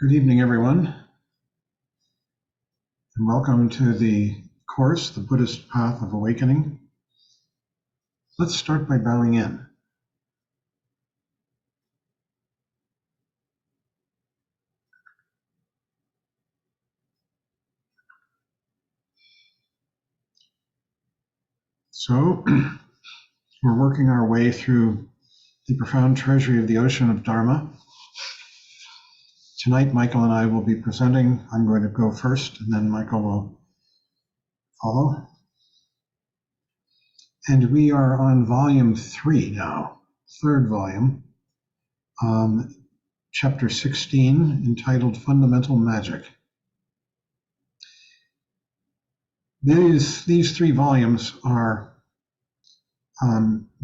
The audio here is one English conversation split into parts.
Good evening, everyone, and welcome to the course, The Buddhist Path of Awakening. Let's start by bowing in. So, we're working our way through the profound treasury of the ocean of Dharma. Tonight, Michael and I will be presenting. I'm going to go first, and then Michael will follow. And we are on volume 3 now, third volume, chapter 16, entitled Fundamental Magic. These 3 volumes are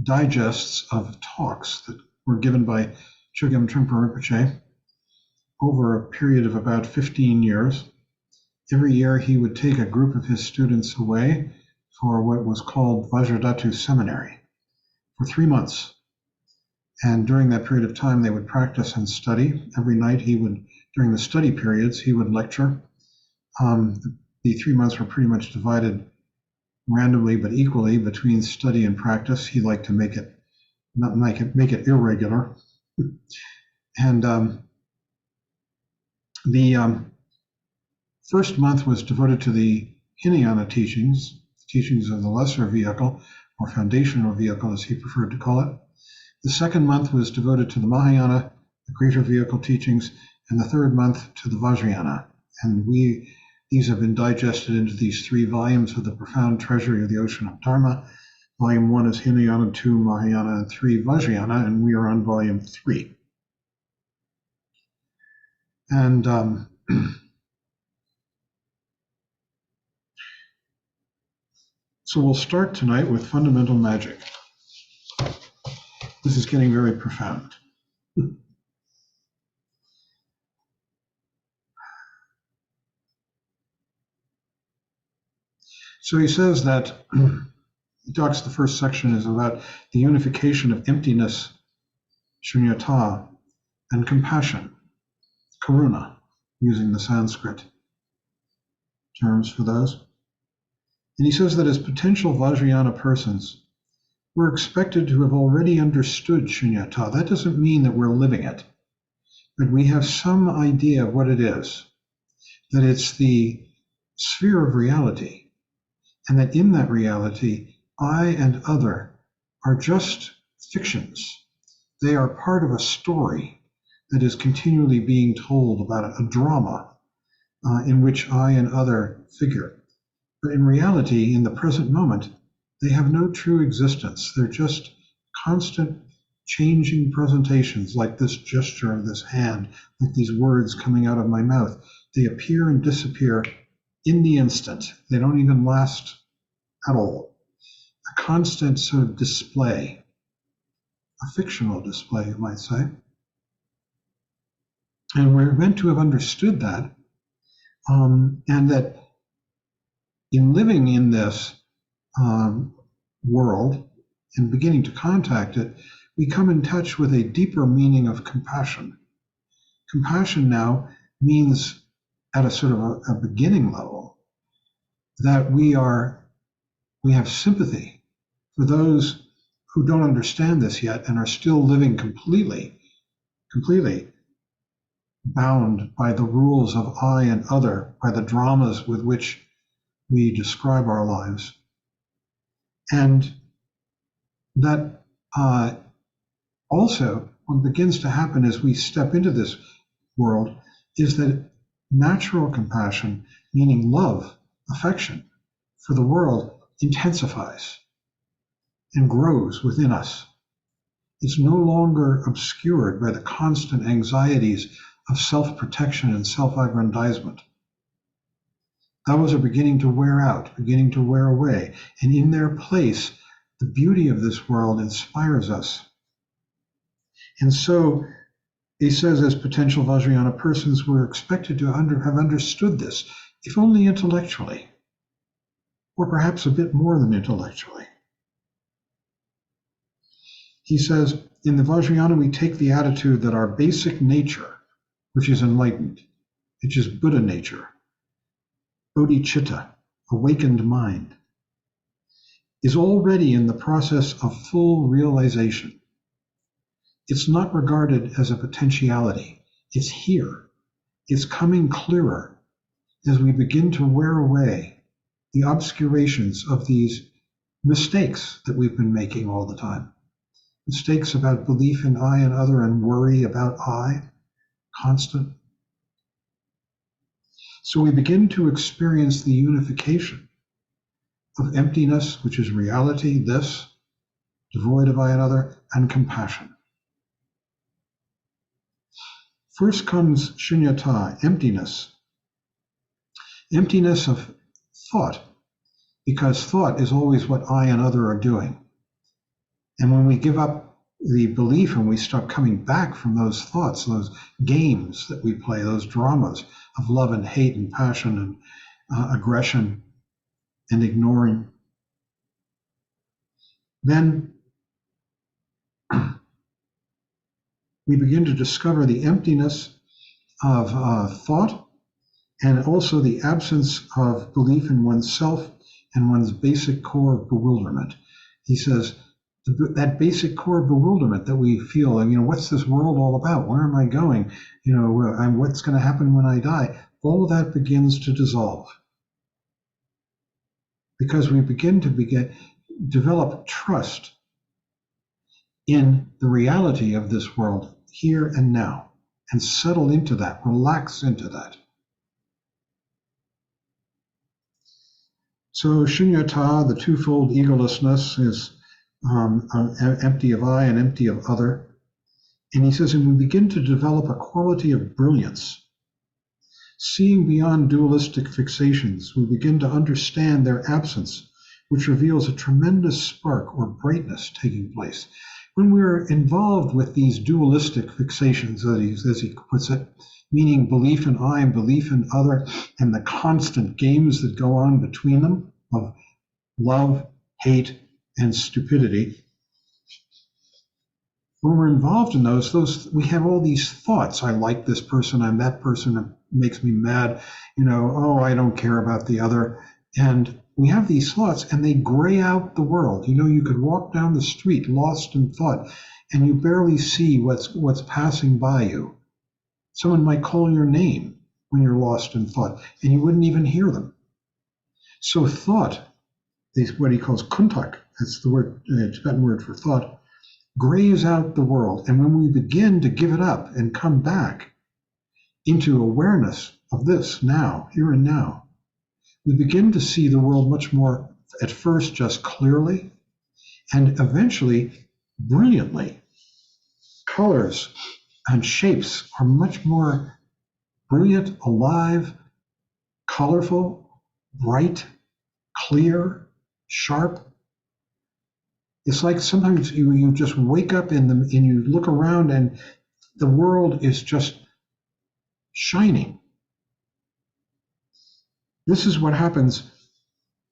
digests of talks that were given by Chogyam Trungpa Rinpoche over a period of about 15 years. Every year he would take a group of his students away for what was called Vajradhatu Seminary for 3 months. And during that period of time, they would practice and study. Every night during the study periods, he would lecture. The 3 months were pretty much divided randomly but equally between study and practice. He liked to make it irregular. And the first month was devoted to the Hinayana teachings of the lesser vehicle, or foundational vehicle as he preferred to call it. The second month was devoted to the Mahayana, the greater vehicle teachings, and the third month to the Vajrayana. And these have been digested into these 3 volumes of the profound treasury of the ocean of Dharma. Volume 1 is Hinayana, 2 Mahayana, and 3 Vajrayana, and we are on volume 3. And so we'll start tonight with fundamental magic. This is getting very profound. So he says that the first section is about the unification of emptiness, shunyata, and compassion, karuna, using the Sanskrit terms for those. And he says that as potential Vajrayana persons, we're expected to have already understood shunyata. That doesn't mean that we're living it, but we have some idea of what it is, that it's the sphere of reality, and that in that reality, I and other are just fictions. They are part of a story that is continually being told about a drama in which I and other figure. But in reality, in the present moment, they have no true existence. They're just constant changing presentations, like this gesture of this hand, like these words coming out of my mouth. They appear and disappear in the instant. They don't even last at all. A constant sort of display, a fictional display, you might say. And we're meant to have understood that, and that in living in this world and beginning to contact it, we come in touch with a deeper meaning of compassion. Compassion now means, at a sort of a beginning level, that we have sympathy for those who don't understand this yet and are still living completely bound by the rules of I and other, by the dramas with which we describe our lives. And that also, what begins to happen as we step into this world is that natural compassion, meaning love, affection for the world, intensifies and grows within us. It's no longer obscured by the constant anxieties of self-protection and self-aggrandizement. Those are beginning to wear out, beginning to wear away, and in their place, the beauty of this world inspires us. And so, he says, as potential Vajrayana persons, we're expected to have understood this, if only intellectually, or perhaps a bit more than intellectually. He says, in the Vajrayana, we take the attitude that our basic nature, which is enlightened, which is Buddha nature, bodhicitta, awakened mind, is already in the process of full realization. It's not regarded as a potentiality. It's here. It's coming clearer as we begin to wear away the obscurations of these mistakes that we've been making all the time. Mistakes about belief in I and other and worry about I, constant. So we begin to experience the unification of emptiness, which is reality, this, devoid of I and other, and compassion. First comes shunyata, emptiness. Emptiness of thought, because thought is always what I and other are doing. And when we give up the belief and we start coming back from those thoughts, those games that we play, those dramas of love and hate and passion and aggression and ignoring, then we begin to discover the emptiness of thought and also the absence of belief in oneself and one's basic core of bewilderment. He says, that basic core of bewilderment that we feel, and what's this world all about? Where am I going? What's going to happen when I die? All of that begins to dissolve because we begin to develop trust in the reality of this world here and now and settle into that, relax into that. So shunyata, the twofold egolessness, is empty of I and empty of other. And he says, and we begin to develop a quality of brilliance. Seeing beyond dualistic fixations, we begin to understand their absence, which reveals a tremendous spark or brightness taking place. When we're involved with these dualistic fixations, as he puts it, meaning belief in I and belief in other, and the constant games that go on between them of love, hate, and stupidity. When we're involved in those we have all these thoughts. I like this person, I'm that person, it makes me mad, I don't care about the other. And we have these thoughts and they gray out the world. You could walk down the street lost in thought and you barely see what's passing by you. Someone might call your name when you're lost in thought and you wouldn't even hear them. So thought is what he calls kuntak. That's the word, Tibetan word for thought, grays out the world. And when we begin to give it up and come back into awareness of this now, here and now, we begin to see the world much more, at first just clearly, and eventually brilliantly. Colors and shapes are much more brilliant, alive, colorful, bright, clear, sharp. It's like sometimes you just wake up and you look around and the world is just shining. This is what happens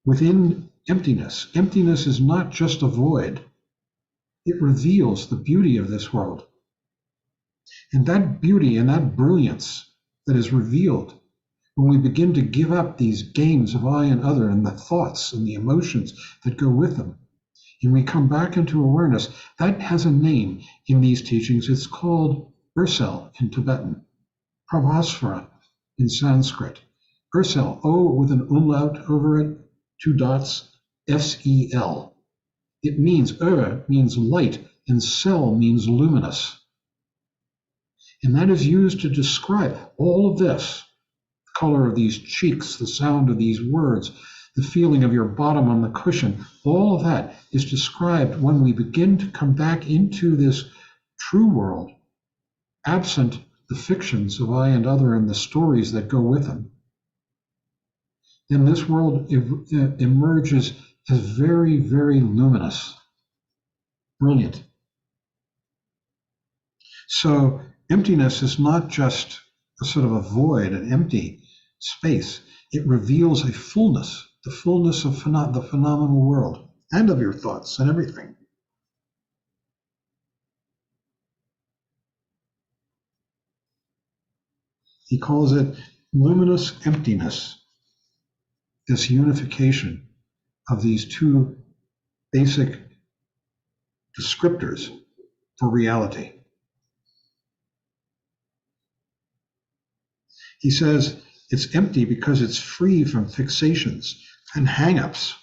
within emptiness. Emptiness is not just a void. It reveals the beauty of this world. And that beauty and that brilliance that is revealed when we begin to give up these games of I and other and the thoughts and the emotions that go with them, and we come back into awareness, that has a name in these teachings. It's called Ursel in Tibetan, Pravasvara in Sanskrit. Ursel, O with an umlaut over it, 2 dots, S-E-L. It means, means light, and sel means luminous. And that is used to describe all of this, the color of these cheeks, the sound of these words, the feeling of your bottom on the cushion. All of that is described when we begin to come back into this true world, absent the fictions of I and other and the stories that go with them. Then this world emerges as very, very luminous, brilliant. So emptiness is not just a sort of a void, an empty space. It reveals a fullness, the fullness of the phenomenal world and of your thoughts and everything. He calls it luminous emptiness, this unification of these two basic descriptors for reality. He says it's empty because it's free from fixations and hang-ups.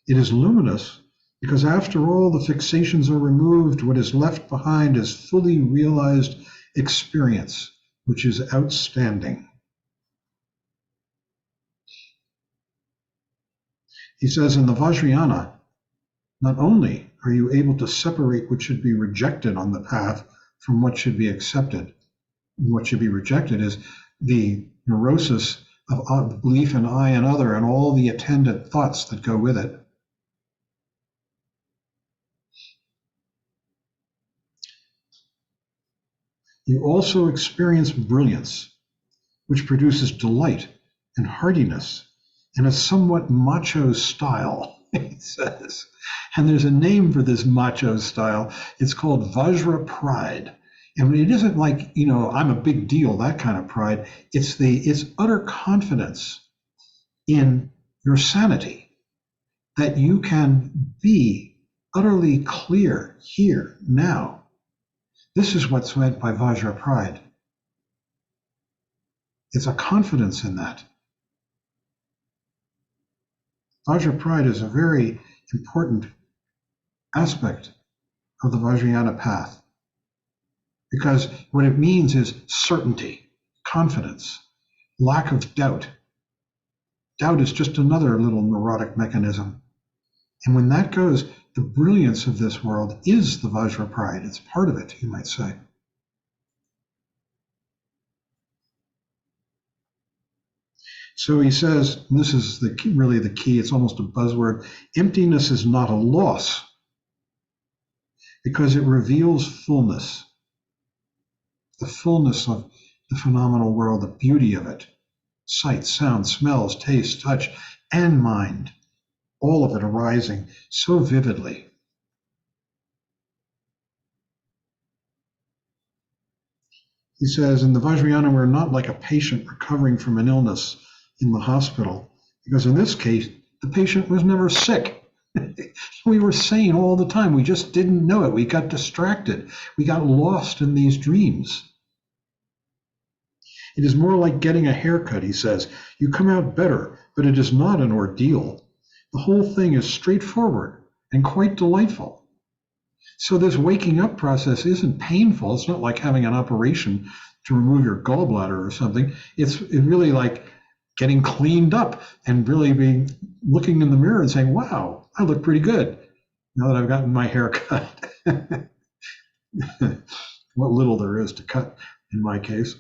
It is luminous because after all the fixations are removed, what is left behind is fully realized experience, which is outstanding. He says in the Vajrayana, not only are you able to separate what should be rejected on the path from what should be accepted, what should be rejected is the neurosis of belief in I and other and all the attendant thoughts that go with it. You also experience brilliance, which produces delight and heartiness in a somewhat macho style, he says. And there's a name for this macho style. It's called Vajra pride. And it isn't like, I'm a big deal, that kind of pride. It's utter confidence in your sanity, that you can be utterly clear here, now. This is what's meant by Vajra pride. It's a confidence in that. Vajra pride is a very important aspect of the Vajrayana path, because what it means is certainty, confidence, lack of doubt. Doubt is just another little neurotic mechanism. And when that goes, the brilliance of this world is the Vajra pride. It's part of it, you might say. So he says, and this is really the key, it's almost a buzzword, emptiness is not a loss because it reveals fullness, the fullness of the phenomenal world, the beauty of it, sight, sound, smells, taste, touch, and mind, all of it arising so vividly. He says, in the Vajrayana, we're not like a patient recovering from an illness in the hospital, because in this case, the patient was never sick. We were sane all the time. We just didn't know it. We got distracted. We got lost in these dreams. It is more like getting a haircut, he says. You come out better, but it is not an ordeal. The whole thing is straightforward and quite delightful. So this waking up process isn't painful. It's not like having an operation to remove your gallbladder or something. It's really like getting cleaned up and really looking in the mirror and saying, wow, I look pretty good now that I've gotten my hair cut. What little there is to cut in my case.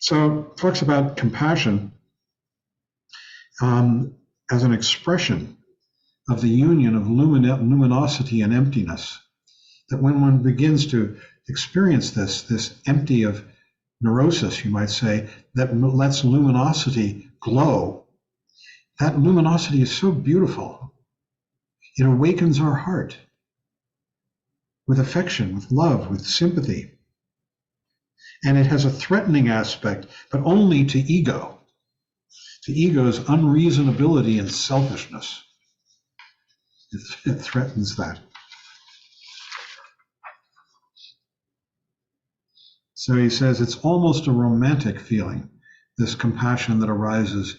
So talks about compassion as an expression of the union of luminosity and emptiness. That when one begins to experience this empty of neurosis, you might say, that lets luminosity glow, that luminosity is so beautiful. It awakens our heart with affection, with love, with sympathy. And it has a threatening aspect, but only to ego, to ego's unreasonability and selfishness. It threatens that. So he says it's almost a romantic feeling, this compassion that arises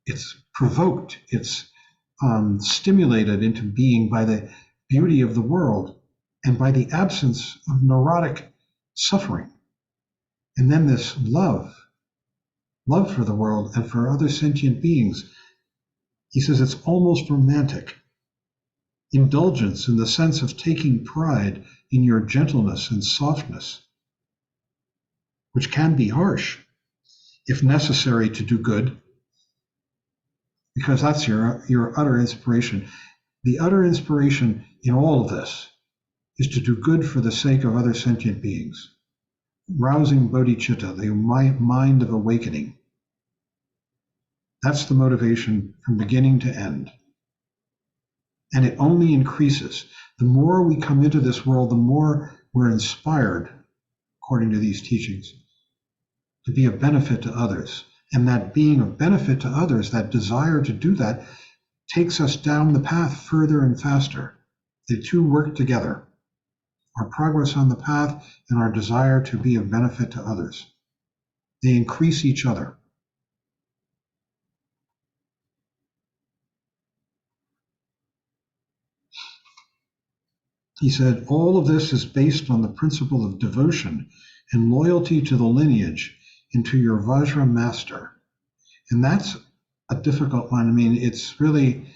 it's provoked, it's stimulated into being by the beauty of the world and by the absence of neurotic suffering. And then this love for the world and for other sentient beings. He says it's almost romantic. Indulgence in the sense of taking pride in your gentleness and softness, which can be harsh if necessary to do good, because that's your utter inspiration. The utter inspiration in all of this is to do good for the sake of other sentient beings, rousing bodhicitta, the mind of awakening. That's the motivation from beginning to end. And it only increases. The more we come into this world, the more we're inspired, according to these teachings, to be of benefit to others. And that being of benefit to others, that desire to do that, takes us down the path further and faster. The two work together, our progress on the path and our desire to be of benefit to others. They increase each other. He said, all of this is based on the principle of devotion and loyalty to the lineage and to your Vajra master. And that's a difficult one. I mean, it's really,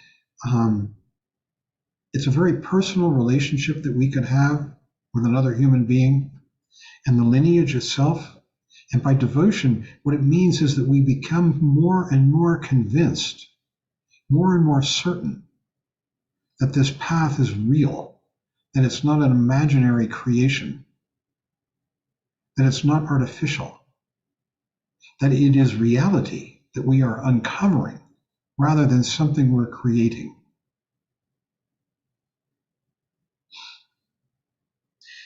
it's a very personal relationship that we could have with another human being and the lineage itself. And by devotion, what it means is that we become more and more convinced, more and more certain that this path is real, that it's not an imaginary creation, that it's not artificial, that it is reality that we are uncovering rather than something we're creating.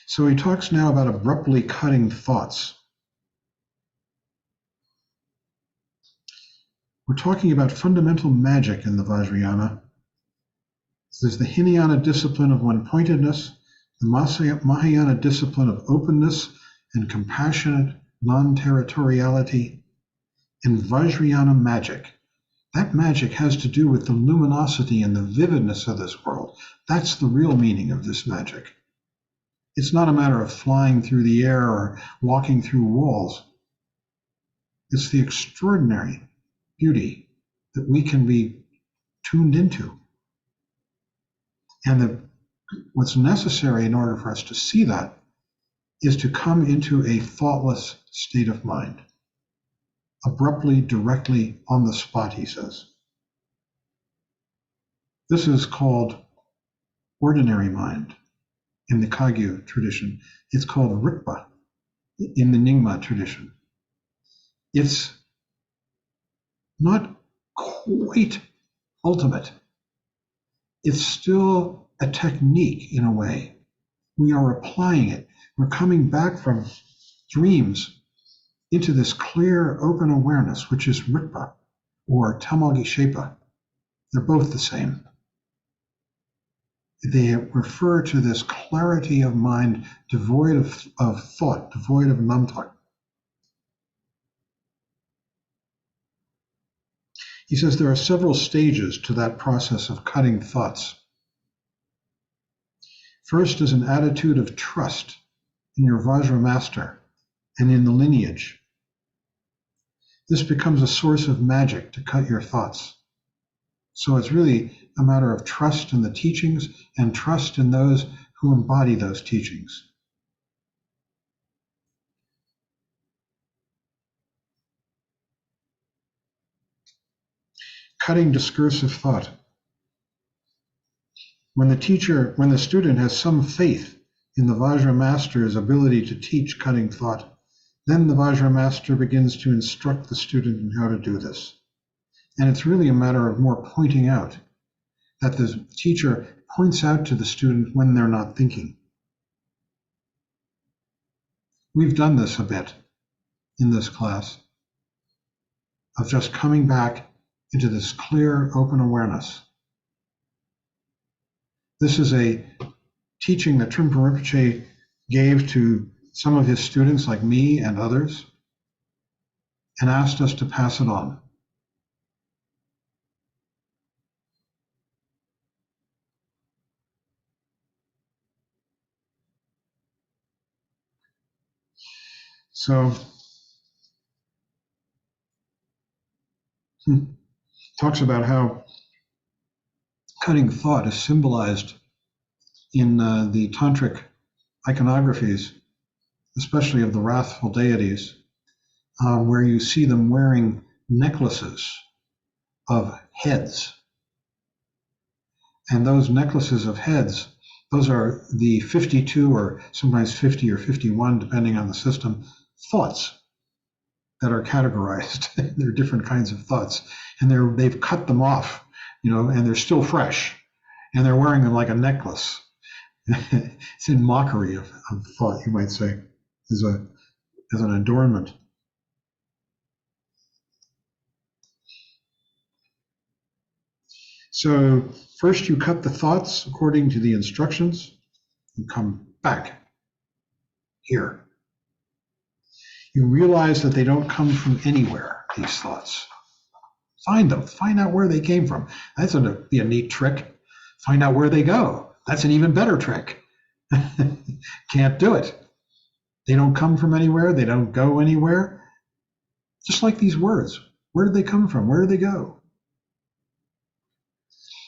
So he talks now about abruptly cutting thoughts. We're talking about fundamental magic in the Vajrayana. There's the Hinayana discipline of one-pointedness, the Mahayana discipline of openness and compassionate non-territoriality, and Vajrayana magic. That magic has to do with the luminosity and the vividness of this world. That's the real meaning of this magic. It's not a matter of flying through the air or walking through walls. It's the extraordinary beauty that we can be tuned into. And what's necessary in order for us to see that is to come into a thoughtless state of mind. Abruptly, directly, on the spot, he says. This is called ordinary mind in the Kagyu tradition. It's called Rikpa in the Nyingma tradition. It's not quite ultimate. It's still a technique in a way. We are applying it. We're coming back from dreams into this clear, open awareness, which is Rikpa or Tamagi Shepa. They're both the same. They refer to this clarity of mind, devoid of thought, devoid of namtak. He says there are several stages to that process of cutting thoughts. First is an attitude of trust in your Vajra master and in the lineage. This becomes a source of magic to cut your thoughts. So it's really a matter of trust in the teachings and trust in those who embody those teachings. Cutting discursive thought. When the student has some faith in the Vajra master's ability to teach cutting thought, then the Vajra master begins to instruct the student in how to do this. And it's really a matter of more pointing out, that the teacher points out to the student when they're not thinking. We've done this a bit in this class, of just coming back into this clear, open awareness. This is a teaching that Trungpa Rinpoche gave to some of his students like me and others, and asked us to pass it on. So, talks about how cutting thought is symbolized in the tantric iconographies, especially of the wrathful deities, where you see them wearing necklaces of heads. And those necklaces of heads, those are the 52 or sometimes 50 or 51, depending on the system, thoughts that are categorized. There are different kinds of thoughts, and they've cut them off, and they're still fresh. and they're wearing them like a necklace. It's in mockery of thought, you might say, as an adornment. So first you cut the thoughts according to the instructions. You come back here. You realize that they don't come from anywhere, these thoughts. Find them. Find out where they came from. That's going to be a neat trick. Find out where they go. That's an even better trick. Can't do it. They don't come from anywhere. They don't go anywhere. Just like these words. Where did they come from? Where do they go?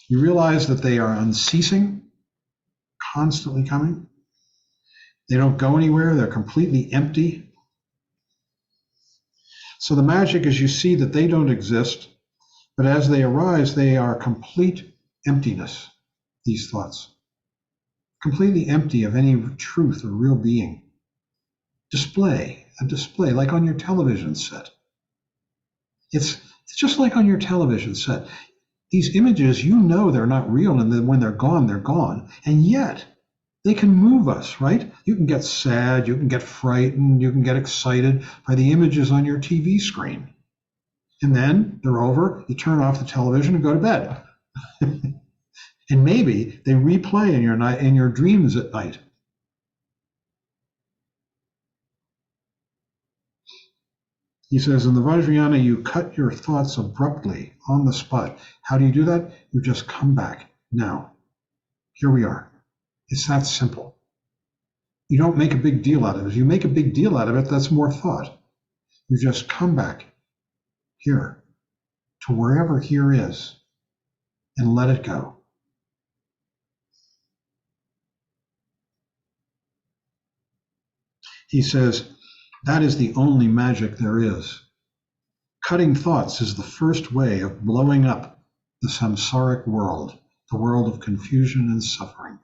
You realize that they are unceasing, constantly coming. They don't go anywhere. They're completely empty. So the magic is you see that they don't exist, but as they arise, they are complete emptiness, these thoughts. Completely empty of any truth or real being. A display, like on your television set. It's just like on your television set. These images, you know they're not real, and then when they're gone, and yet they can move us, right? You can get sad, you can get frightened, you can get excited by the images on your TV screen. And then they're over, you turn off the television and go to bed. And maybe they replay in your dreams at night. He says, in the Vajrayana, you cut your thoughts abruptly on the spot. How do you do that? You just come back. Now, here we are. It's that simple. You don't make a big deal out of it. If you make a big deal out of it, that's more thought. You just come back here to wherever here is and let it go. He says, that is the only magic there is. Cutting thoughts is the first way of blowing up the samsaric world, the world of confusion and suffering.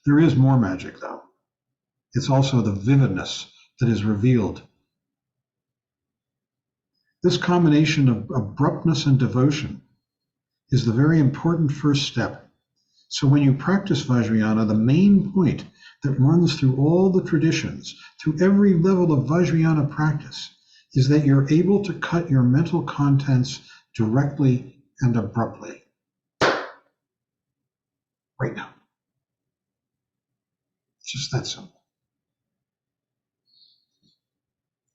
There is more magic, though. It's also the vividness that is revealed. This combination of abruptness and devotion is the very important first step. So when you practice Vajrayana, the main point that runs through all the traditions, through every level of Vajrayana practice, is that you're able to cut your mental contents directly and abruptly. Right now. It's just that simple.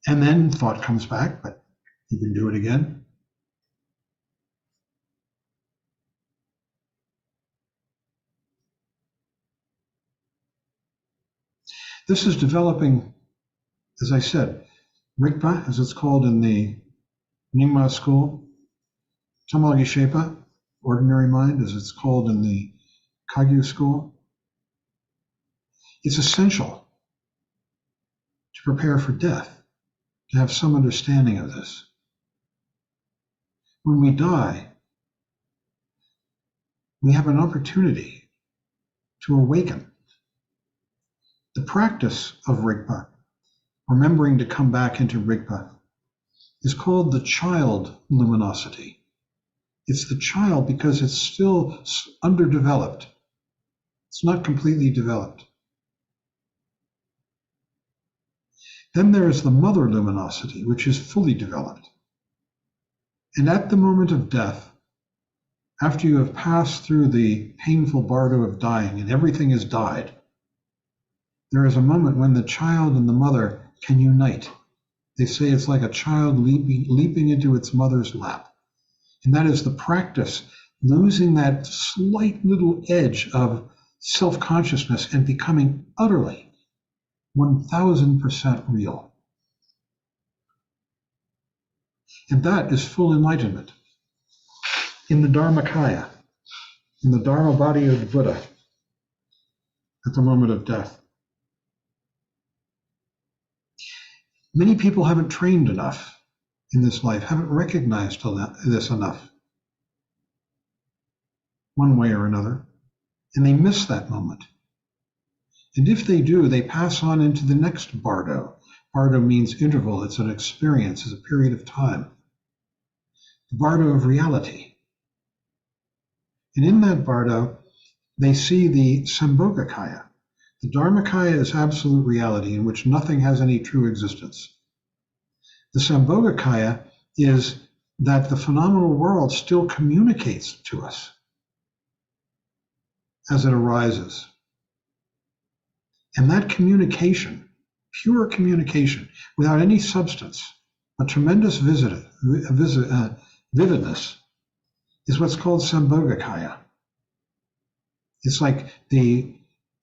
And then thought comes back, but you can do it again. This is developing, as I said, Rigpa, as it's called in the Nyingma school, Tamalgishepa, ordinary mind, as it's called in the Kagyu school. It's essential to prepare for death, to have some understanding of this. When we die, we have an opportunity to awaken. The practice of Rigpa, remembering to come back into Rigpa, is called the child luminosity. It's the child because it's still underdeveloped. It's not completely developed. Then there is the mother luminosity, which is fully developed. And at the moment of death, after you have passed through the painful bardo of dying and everything has died, there is a moment when the child and the mother can unite. They say it's like a child leaping into its mother's lap. And that is the practice, losing that slight little edge of self-consciousness and becoming utterly 1000% real. And that is full enlightenment. In the Dharmakaya, in the Dharma body of the Buddha, at the moment of death. Many people haven't trained enough in this life, haven't recognized this enough, one way or another, and they miss that moment. And if they do, they pass on into the next bardo. Bardo means interval, it's an experience, it's a period of time. The bardo of reality. And in that bardo, they see the Sambhogakaya. The Dharmakaya is absolute reality in which nothing has any true existence. The Sambhogakaya is that the phenomenal world still communicates to us as it arises. And that communication, pure communication, without any substance, a tremendous vividness, is what's called Sambhogakaya. It's like the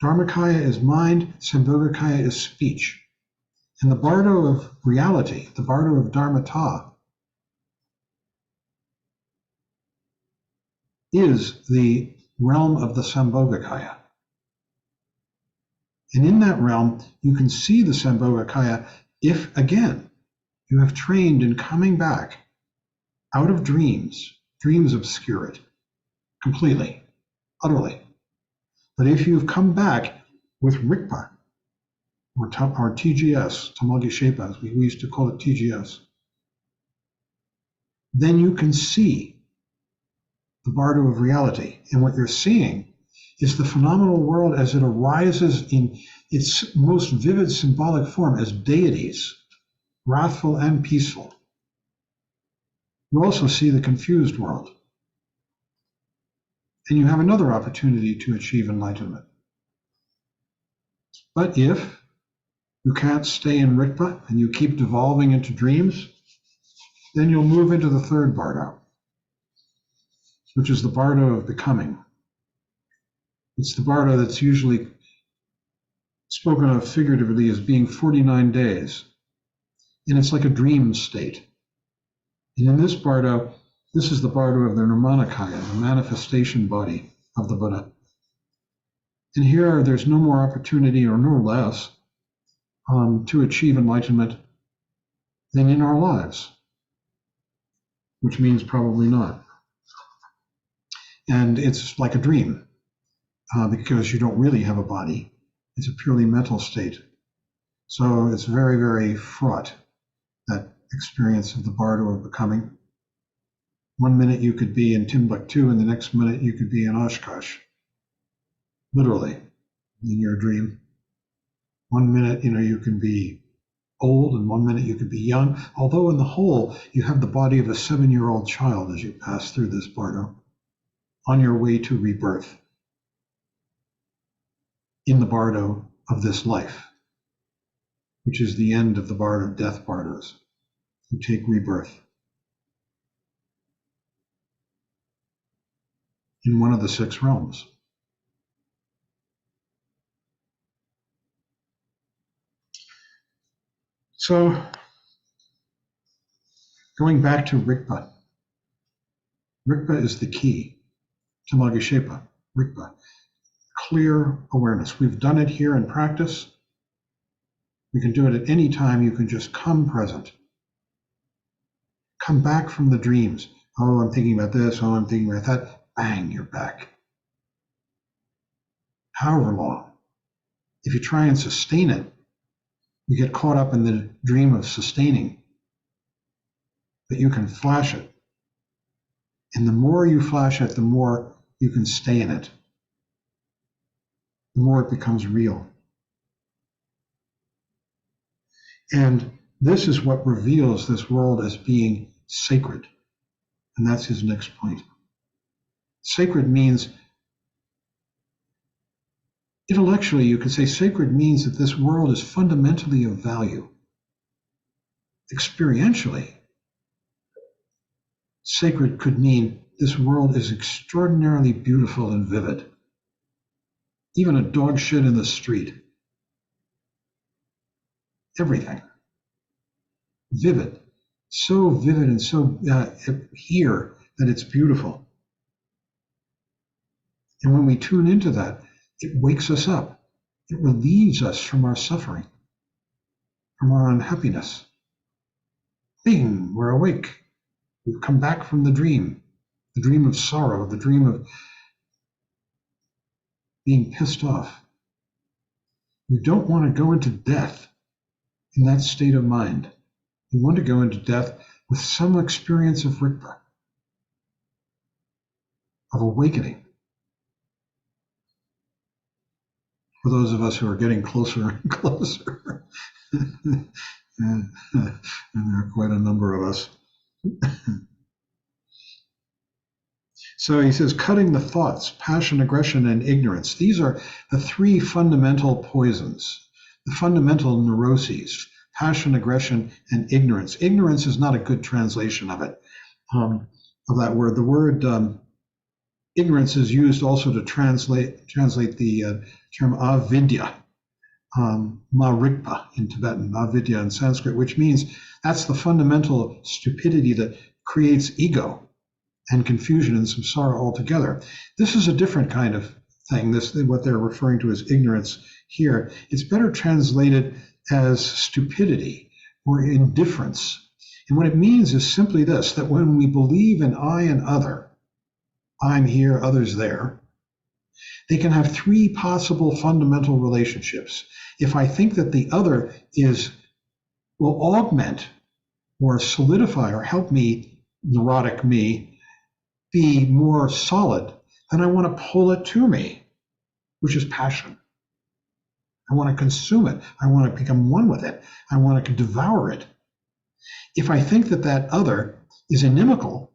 Dharmakaya is mind, Sambhogakaya is speech. And the bardo of reality, the bardo of Dharmata, is the realm of the Sambhogakaya. And in that realm, you can see the Sambhogakaya if, again, you have trained in coming back out of dreams. Dreams obscure it completely, utterly. But if you've come back with Rikpa, or TGS, Tamalgishepa, as we used to call it TGS, then you can see the bardo of reality. And what you're seeing is the phenomenal world as it arises in its most vivid symbolic form as deities, wrathful and peaceful. You also see the confused world. And you have another opportunity to achieve enlightenment. But if you can't stay in Rikpa and you keep devolving into dreams, then you'll move into the third bardo, which is the bardo of becoming. It's the bardo that's usually spoken of figuratively as being 49 days. And it's like a dream state. And in this bardo, this is the bardo of the Nirmanakaya, the manifestation body of the Buddha. And here there's no more opportunity or no less to achieve enlightenment than in our lives, which means probably not. And it's like a dream because you don't really have a body. It's a purely mental state. So it's very, very fraught, that experience of the bardo of becoming. One minute you could be in Timbuktu and the next minute you could be in Oshkosh, literally, in your dream. One minute, you can be old and one minute you could be young, although in the whole, you have the body of a 7-year-old child as you pass through this bardo, on your way to rebirth in the bardo of this life, which is the end of the bardo of death bardos, who take rebirth in one of the 6 realms. So, going back to Rikpa. Rikpa is the key to Tamalgishepa. Rikpa, clear awareness. We've done it here in practice. We can do it at any time. You can just come present. Come back from the dreams. Oh, I'm thinking about this. Oh, I'm thinking about that. Bang, you're back. However long. If you try and sustain it, you get caught up in the dream of sustaining. But you can flash it. And the more you flash it, the more you can stay in it. The more it becomes real. And this is what reveals this world as being sacred. And that's his next point. Sacred means, intellectually, you could say sacred means that this world is fundamentally of value. Experientially, sacred could mean this world is extraordinarily beautiful and vivid. Even a dog shit in the street. Everything. Vivid. So vivid and so here that it's beautiful. And when we tune into that, it wakes us up. It relieves us from our suffering, from our unhappiness. Bing, we're awake. We've come back from the dream of sorrow, the dream of being pissed off. You don't want to go into death in that state of mind. You want to go into death with some experience of Rikpa, of awakening, for those of us who are getting closer and closer. and there are quite a number of us. So he says, cutting the thoughts, passion, aggression, and ignorance. These are the three fundamental poisons, the fundamental neuroses: passion, aggression, and ignorance. Ignorance is not a good translation of it, of that word. The word ignorance is used also to translate the term avidya, marikpa in Tibetan, avidya in Sanskrit, which means that's the fundamental stupidity that creates ego and confusion and samsara altogether. This is a different kind of thing. This, what they're referring to as ignorance here, it's better translated as stupidity or indifference. And what it means is simply this, that when we believe in I and other, I'm here, others there, they can have three possible fundamental relationships. If I think that the other will augment or solidify or help me, neurotic me, be more solid, then I want to pull it to me, which is passion. I want to consume it. I want to become one with it. I want to devour it. If I think that that other is inimical,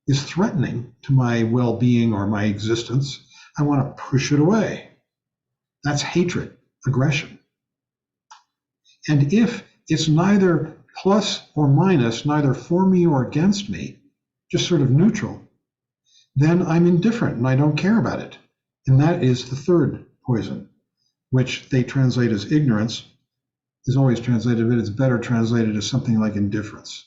is threatening to my well-being or my existence, I want to push it away. That's hatred, aggression. And if it's neither plus or minus, neither for me or against me, just sort of neutral, then I'm indifferent and I don't care about it. And that is the third poison, which they translate as ignorance, is always translated, but it's better translated as something like indifference.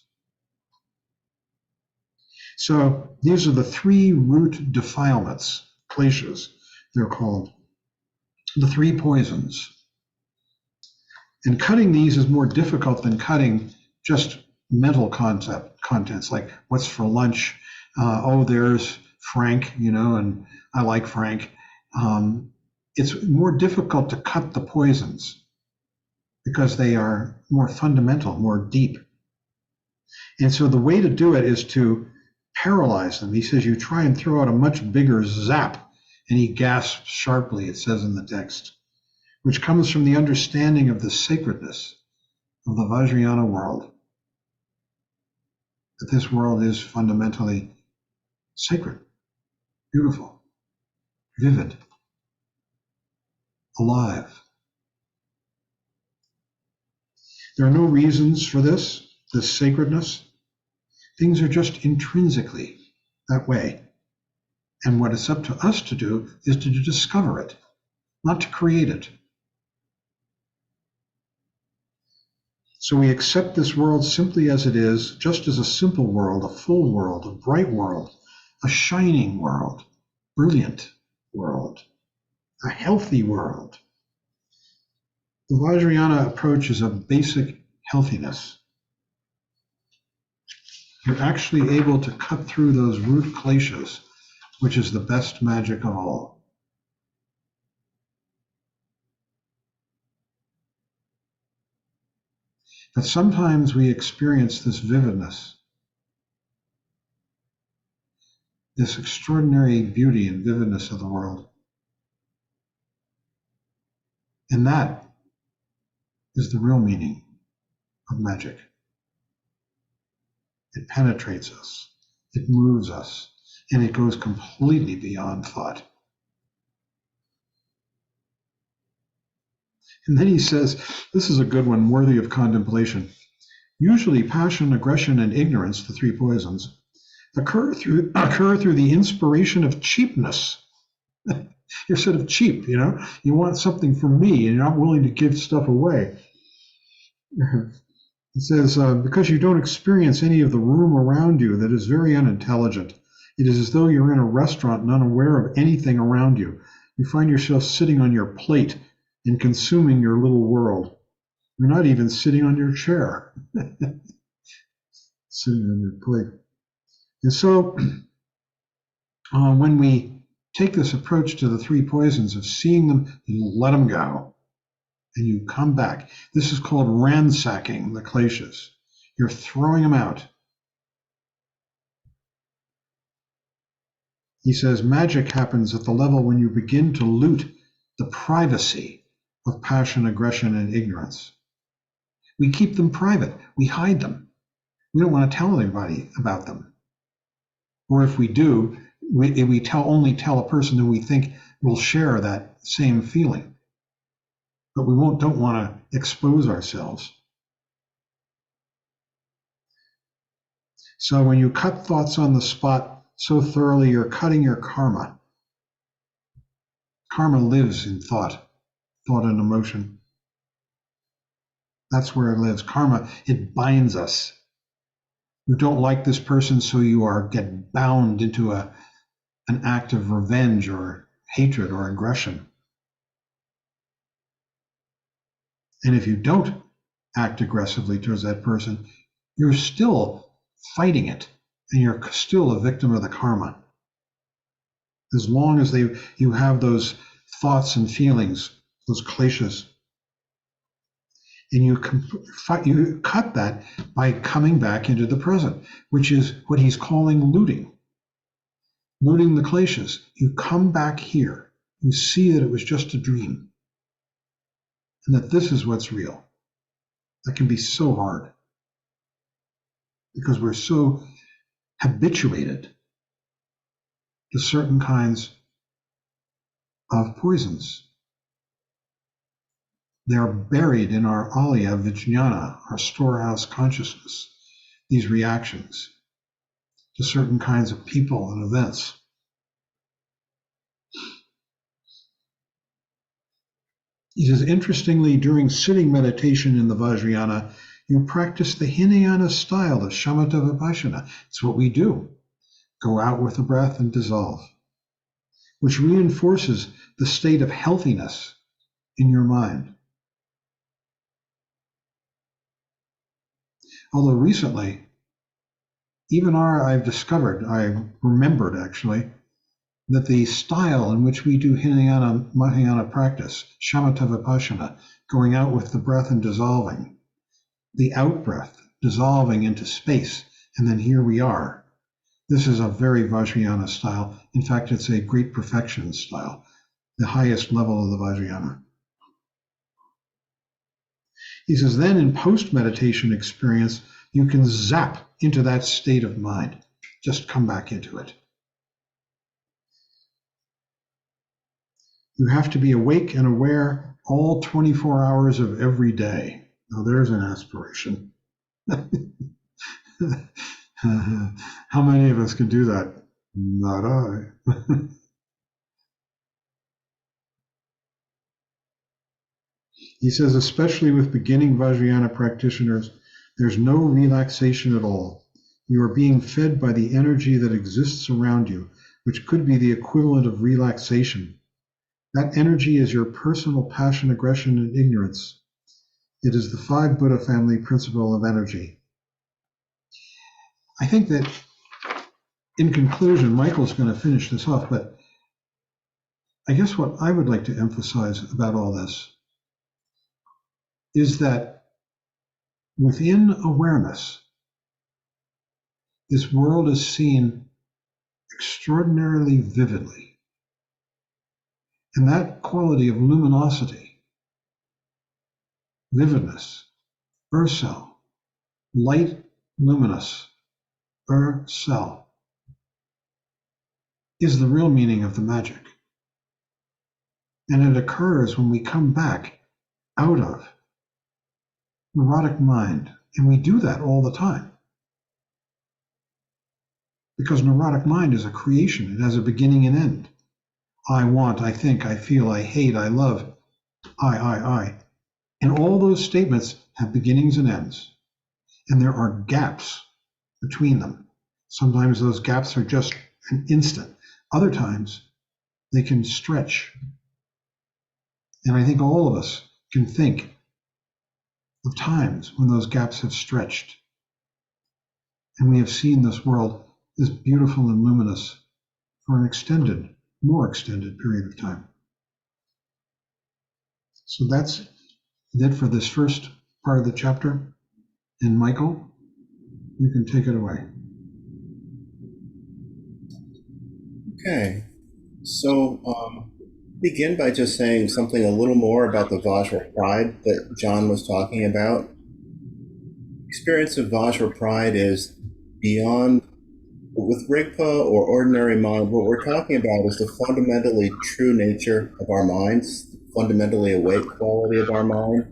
So these are the three root defilements, kleshas, they're called, the three poisons. And cutting these is more difficult than cutting just mental contents, like what's for lunch? Oh, there's Frank, and I like Frank. It's more difficult to cut the poisons because they are more fundamental, more deep. And so the way to do it is to paralyze them. He says you try and throw out a much bigger zap, and he gasps sharply, it says in the text, which comes from the understanding of the sacredness of the Vajrayana world. That this world is fundamentally sacred, beautiful, vivid, alive. There are no reasons for this sacredness. Things are just intrinsically that way. And what it's up to us to do is to discover it, not to create it. So we accept this world simply as it is, just as a simple world, a full world, a bright world, a shining world, brilliant world, a healthy world. The Vajrayana approach is a basic healthiness. You're actually able to cut through those root kleshas, which is the best magic of all. But sometimes we experience this vividness, this extraordinary beauty and vividness of the world. And that is the real meaning of magic. It penetrates us, it moves us, and it goes completely beyond thought. And then he says, this is a good one, worthy of contemplation. Usually passion, aggression, and ignorance, the three poisons, occur through the inspiration of cheapness. You're sort of cheap, you want something from me and you're not willing to give stuff away. It says, because you don't experience any of the room around you that is very unintelligent. It is as though you're in a restaurant and unaware of anything around you. You find yourself sitting on your plate and consuming your little world. You're not even sitting on your chair. Sitting on your plate. And so when we take this approach to the three poisons of seeing them, you let them go, and you come back. This is called ransacking the kleshas. You're throwing them out. He says magic happens at the level when you begin to loot the privacy of passion, aggression, and ignorance. We keep them private. We hide them. We don't want to tell anybody about them. Or if we do, we only tell a person who we think will share that same feeling. But we don't want to expose ourselves. So when you cut thoughts on the spot so thoroughly, you're cutting your karma. Karma lives in thought and emotion. That's where it lives. Karma, it binds us. You don't like this person, so you get bound into an act of revenge or hatred or aggression. And if you don't act aggressively towards that person, you're still fighting it, and you're still a victim of the karma. As long as you have those thoughts and feelings, those kleshas, and you cut that by coming back into the present, which is what he's calling looting. Looting the kleshas. You come back here. You see that it was just a dream, and that this is what's real. That can be so hard because we're so habituated to certain kinds of poisons. They're buried in our alaya vijnana, our storehouse consciousness, these reactions to certain kinds of people and events. He says, interestingly, during sitting meditation in the Vajrayana, you practice the Hinayana style of shamatha vipassana. It's what we do. Go out with the breath and dissolve, which reinforces the state of healthiness in your mind. Although recently, I remembered actually, that the style in which we do Mahayana practice, shamatha vipassana, going out with the breath and dissolving, the out breath dissolving into space, and then here we are. This is a very Vajrayana style. In fact, it's a great perfection style, the highest level of the Vajrayana. He says, then in post-meditation experience, you can zap into that state of mind. Just come back into it. You have to be awake and aware all 24 hours of every day. Now there's an aspiration. How many of us can do that? Not I. He says, especially with beginning Vajrayana practitioners, there's no relaxation at all. You are being fed by the energy that exists around you, which could be the equivalent of relaxation. That energy is your personal passion, aggression, and ignorance. It is the 5 Buddha family principle of energy. I think that in conclusion, Michael's going to finish this off, but I guess what I would like to emphasize about all this is that within awareness, this world is seen extraordinarily vividly. And that quality of luminosity, vividness, cell, light, luminous, cell, is the real meaning of the magic. And it occurs when we come back out of neurotic mind. And we do that all the time. Because neurotic mind is a creation. It has a beginning and end. I want, I think, I feel, I hate, I love, I. And all those statements have beginnings and ends. And there are gaps between them. Sometimes those gaps are just an instant. Other times they can stretch. And I think all of us can think of times when those gaps have stretched. And we have seen this world as beautiful and luminous for an more extended period of time. So that's it for this first part of the chapter. And Michael, you can take it away. Okay, so Begin by just saying something a little more about the Vajra pride that John was talking about. Experience of Vajra pride is beyond, with Rigpa or ordinary mind, what we're talking about is the fundamentally true nature of our minds, the fundamentally awake quality of our mind.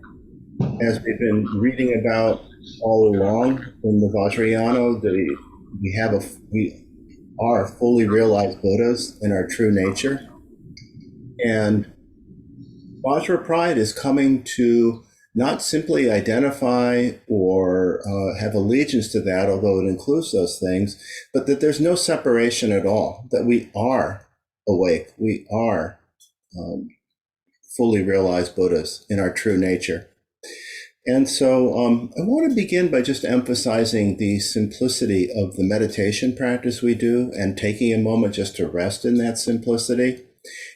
As we've been reading about all along in the Vajrayana, we are fully realized Buddhas in our true nature. And Vajra pride is coming to not simply identify or have allegiance to that, although it includes those things, but that there's no separation at all, that we are awake, we are um, fully realized Buddhas in our true nature. And so I want to begin by just emphasizing the simplicity of the meditation practice we do and taking a moment just to rest in that simplicity.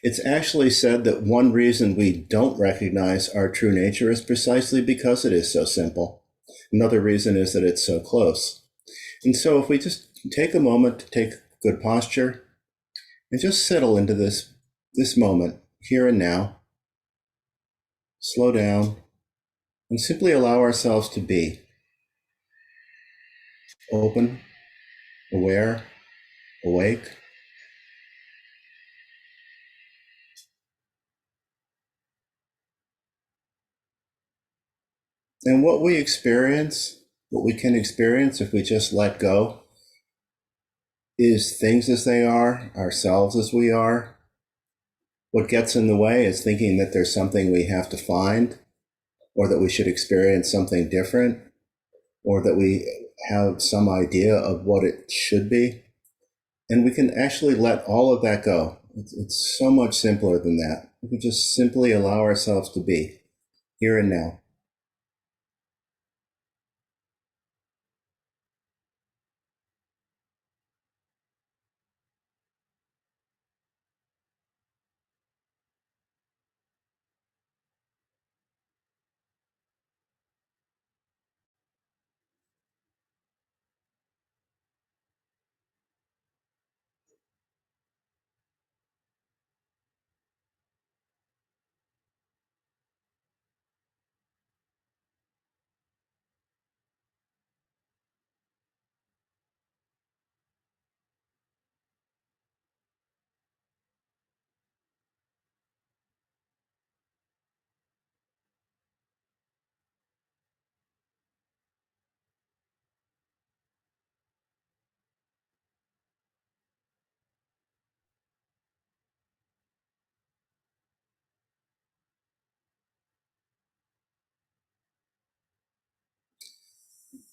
It's actually said that one reason we don't recognize our true nature is precisely because it is so simple. Another reason is that it's so close. And so if we just take a moment to take good posture and just settle into this moment, here and now, slow down, and simply allow ourselves to be open, aware, awake. And what we experience, what we can experience if we just let go, is things as they are, ourselves as we are. What gets in the way is thinking that there's something we have to find, or that we should experience something different, or that we have some idea of what it should be. And we can actually let all of that go. It's so much simpler than that. We can just simply allow ourselves to be here and now.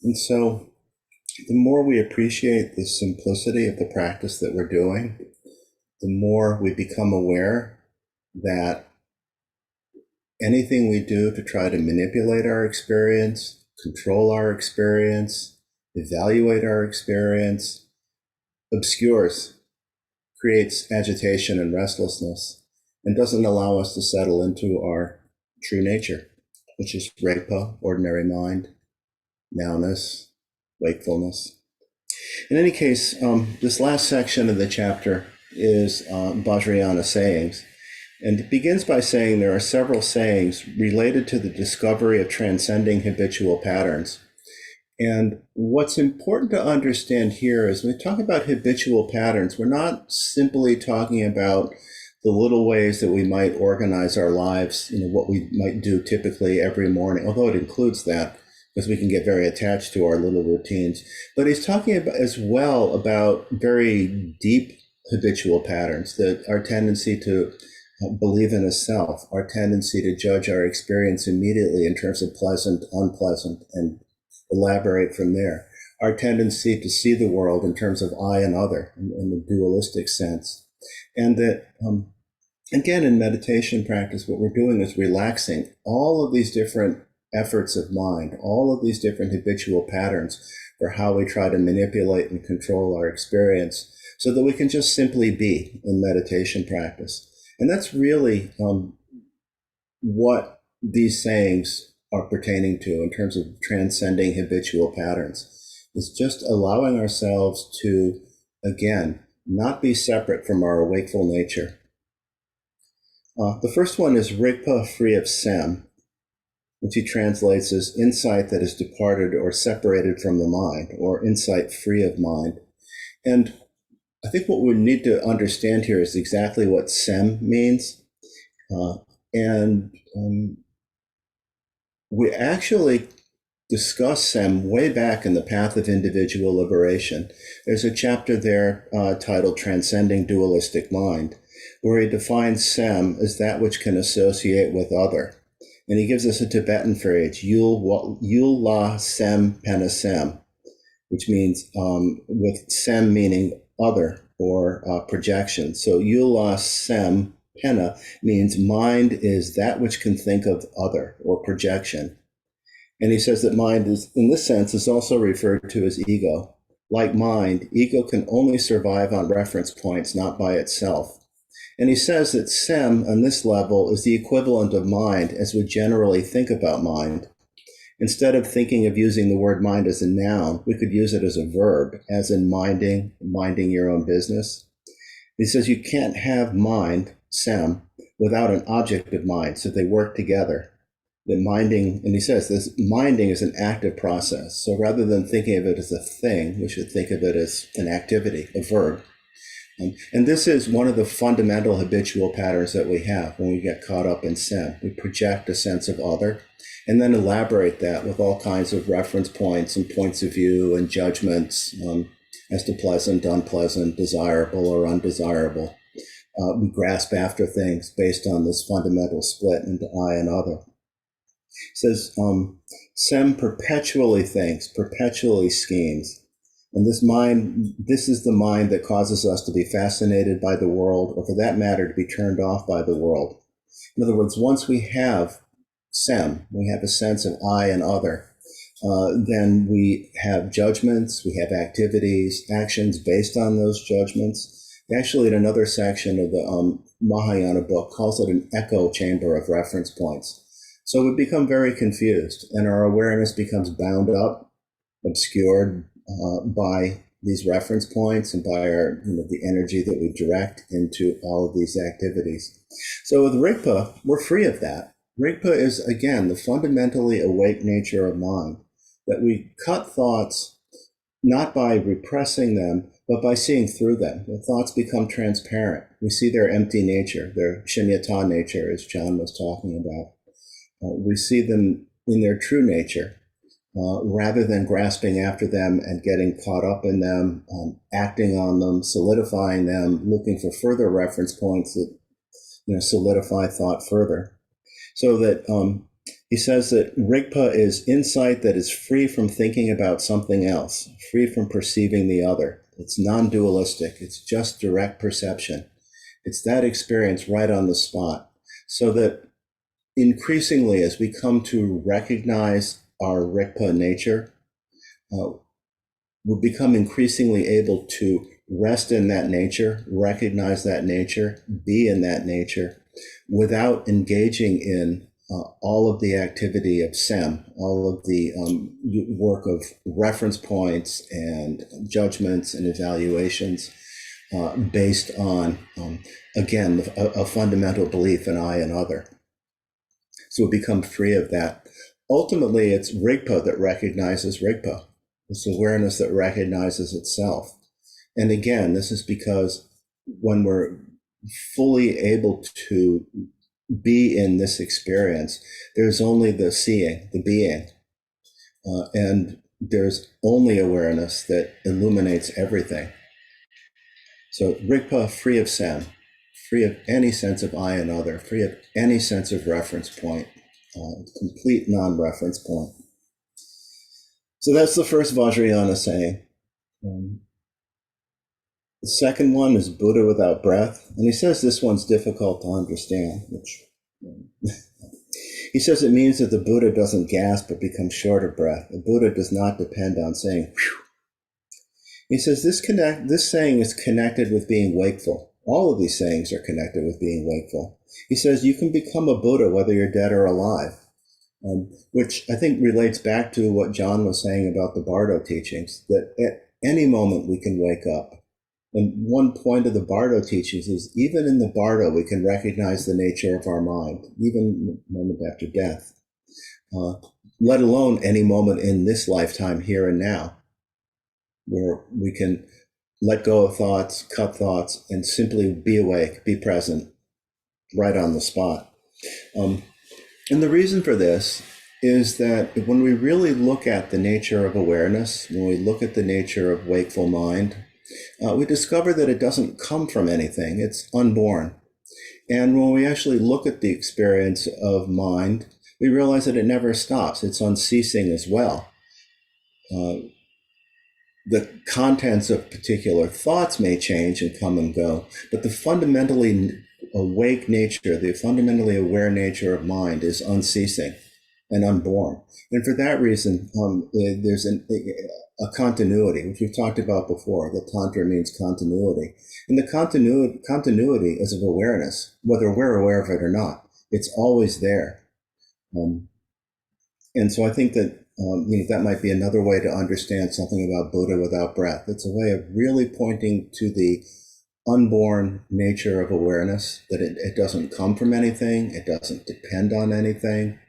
And so the more we appreciate the simplicity of the practice that we're doing, the more we become aware that anything we do to try to manipulate our experience, control our experience, evaluate our experience, obscures, creates agitation and restlessness, and doesn't allow us to settle into our true nature, which is Repa, ordinary mind, nowness, wakefulness. In any case, this last section of the chapter is Vajrayana sayings. And it begins by saying there are several sayings related to the discovery of transcending habitual patterns. And what's important to understand here is when we talk about habitual patterns, we're not simply talking about the little ways that we might organize our lives, what we might do typically every morning, although it includes that, because we can get very attached to our little routines. But he's talking about as well about very deep habitual patterns, that our tendency to believe in a self, our tendency to judge our experience immediately in terms of pleasant, unpleasant, and elaborate from there. Our tendency to see the world in terms of I and other, in the dualistic sense. And that, again, in meditation practice, what we're doing is relaxing all of these different efforts of mind, all of these different habitual patterns for how we try to manipulate and control our experience so that we can just simply be in meditation practice. And that's really what these sayings are pertaining to in terms of transcending habitual patterns. It's just allowing ourselves to, again, not be separate from our wakeful nature. The first one is Rigpa free of sem, which he translates as insight that is departed or separated from the mind, or insight free of mind. And I think what we need to understand here is exactly what sem means. And we actually discussed sem way back in the Path of Individual Liberation. There's a chapter there titled Transcending Dualistic Mind, where he defines sem as that which can associate with other. And he gives us a Tibetan phrase, yul la sem pena sem, which means with sem meaning other or projection. So yul la sem pena means mind is that which can think of other or projection. And he says that mind is, in this sense, is also referred to as ego. Like mind, ego can only survive on reference points, not by itself. And he says that sem on this level is the equivalent of mind as we generally think about mind. Instead of thinking of using the word mind as a noun, we could use it as a verb, as in minding your own business. He says you can't have mind, sem, without an object of mind, so they work together. That minding, and he says this, minding is an active process. So rather than thinking of it as a thing, we should think of it as an activity, a verb. And this is one of the fundamental habitual patterns that we have when we get caught up in sem. We project a sense of other and then elaborate that with all kinds of reference points and points of view and judgments as to pleasant, unpleasant, desirable, or undesirable. We grasp after things based on this fundamental split into I and other. It says, sem perpetually thinks, perpetually schemes. And this is the mind that causes us to be fascinated by the world, or for that matter, to be turned off by the world. In other words, once we have sem, we have a sense of I and other, then we have judgments, we have activities, actions based on those judgments. Actually, in another section of the Mahayana book, calls it an echo chamber of reference points. So we become very confused, and our awareness becomes bound up, obscured by these reference points and by our, the energy that we direct into all of these activities. So with Rigpa, we're free of that. Rigpa is, again, the fundamentally awake nature of mind, that we cut thoughts not by repressing them, but by seeing through them. The thoughts become transparent. We see their empty nature, their shunyata nature, as John was talking about. We see them in their true nature, rather than grasping after them and getting caught up in them, acting on them, solidifying them, looking for further reference points that solidify thought further. So that he says that Rigpa is insight that is free from thinking about something else, free from perceiving the other. It's non-dualistic. It's just direct perception. It's that experience right on the spot. So that increasingly, as we come to recognize our Rigpa nature, we become increasingly able to rest in that nature, recognize that nature, be in that nature, without engaging in all of the activity of sem, all of the work of reference points and judgments and evaluations based on, again, a fundamental belief in I and other. So we become free of that. Ultimately, it's Rigpa that recognizes Rigpa. It's awareness that recognizes itself. And again, this is because when we're fully able to be in this experience, there's only the seeing, the being, and there's only awareness that illuminates everything. So Rigpa, free of sem, free of any sense of I and other, free of any sense of reference point, complete non-reference point. So that's the first Vajrayana saying. The second one is Buddha without breath. And he says this one's difficult to understand, which he says it means that the Buddha doesn't gasp or become short of breath. The Buddha does not depend on saying, whew. He says this saying is connected with being wakeful. All of these sayings are connected with being wakeful. He says you can become a Buddha whether you're dead or alive, which I think relates back to what John was saying about the Bardo teachings, that at any moment we can wake up. And one point of the Bardo teachings is even in the Bardo, we can recognize the nature of our mind, even a moment after death, let alone any moment in this lifetime, here and now, where we can let go of thoughts, cut thoughts, and simply be awake, be present, right on the spot. And the reason for this is that when we really look at the nature of awareness, when we look at the nature of wakeful mind, we discover that it doesn't come from anything. It's unborn. And when we actually look at the experience of mind, we realize that it never stops. It's unceasing as well. The contents of particular thoughts may change and come and go, but the fundamentally awake nature, the fundamentally aware nature of mind is unceasing and unborn. And for that reason, there's a continuity, which we've talked about before. That Tantra means continuity. And the continuity is of awareness, whether we're aware of it or not. It's always there. And so I think that that might be another way to understand something about Buddha without breath. It's a way of really pointing to the unborn nature of awareness, that it doesn't come from anything, it doesn't depend on anything.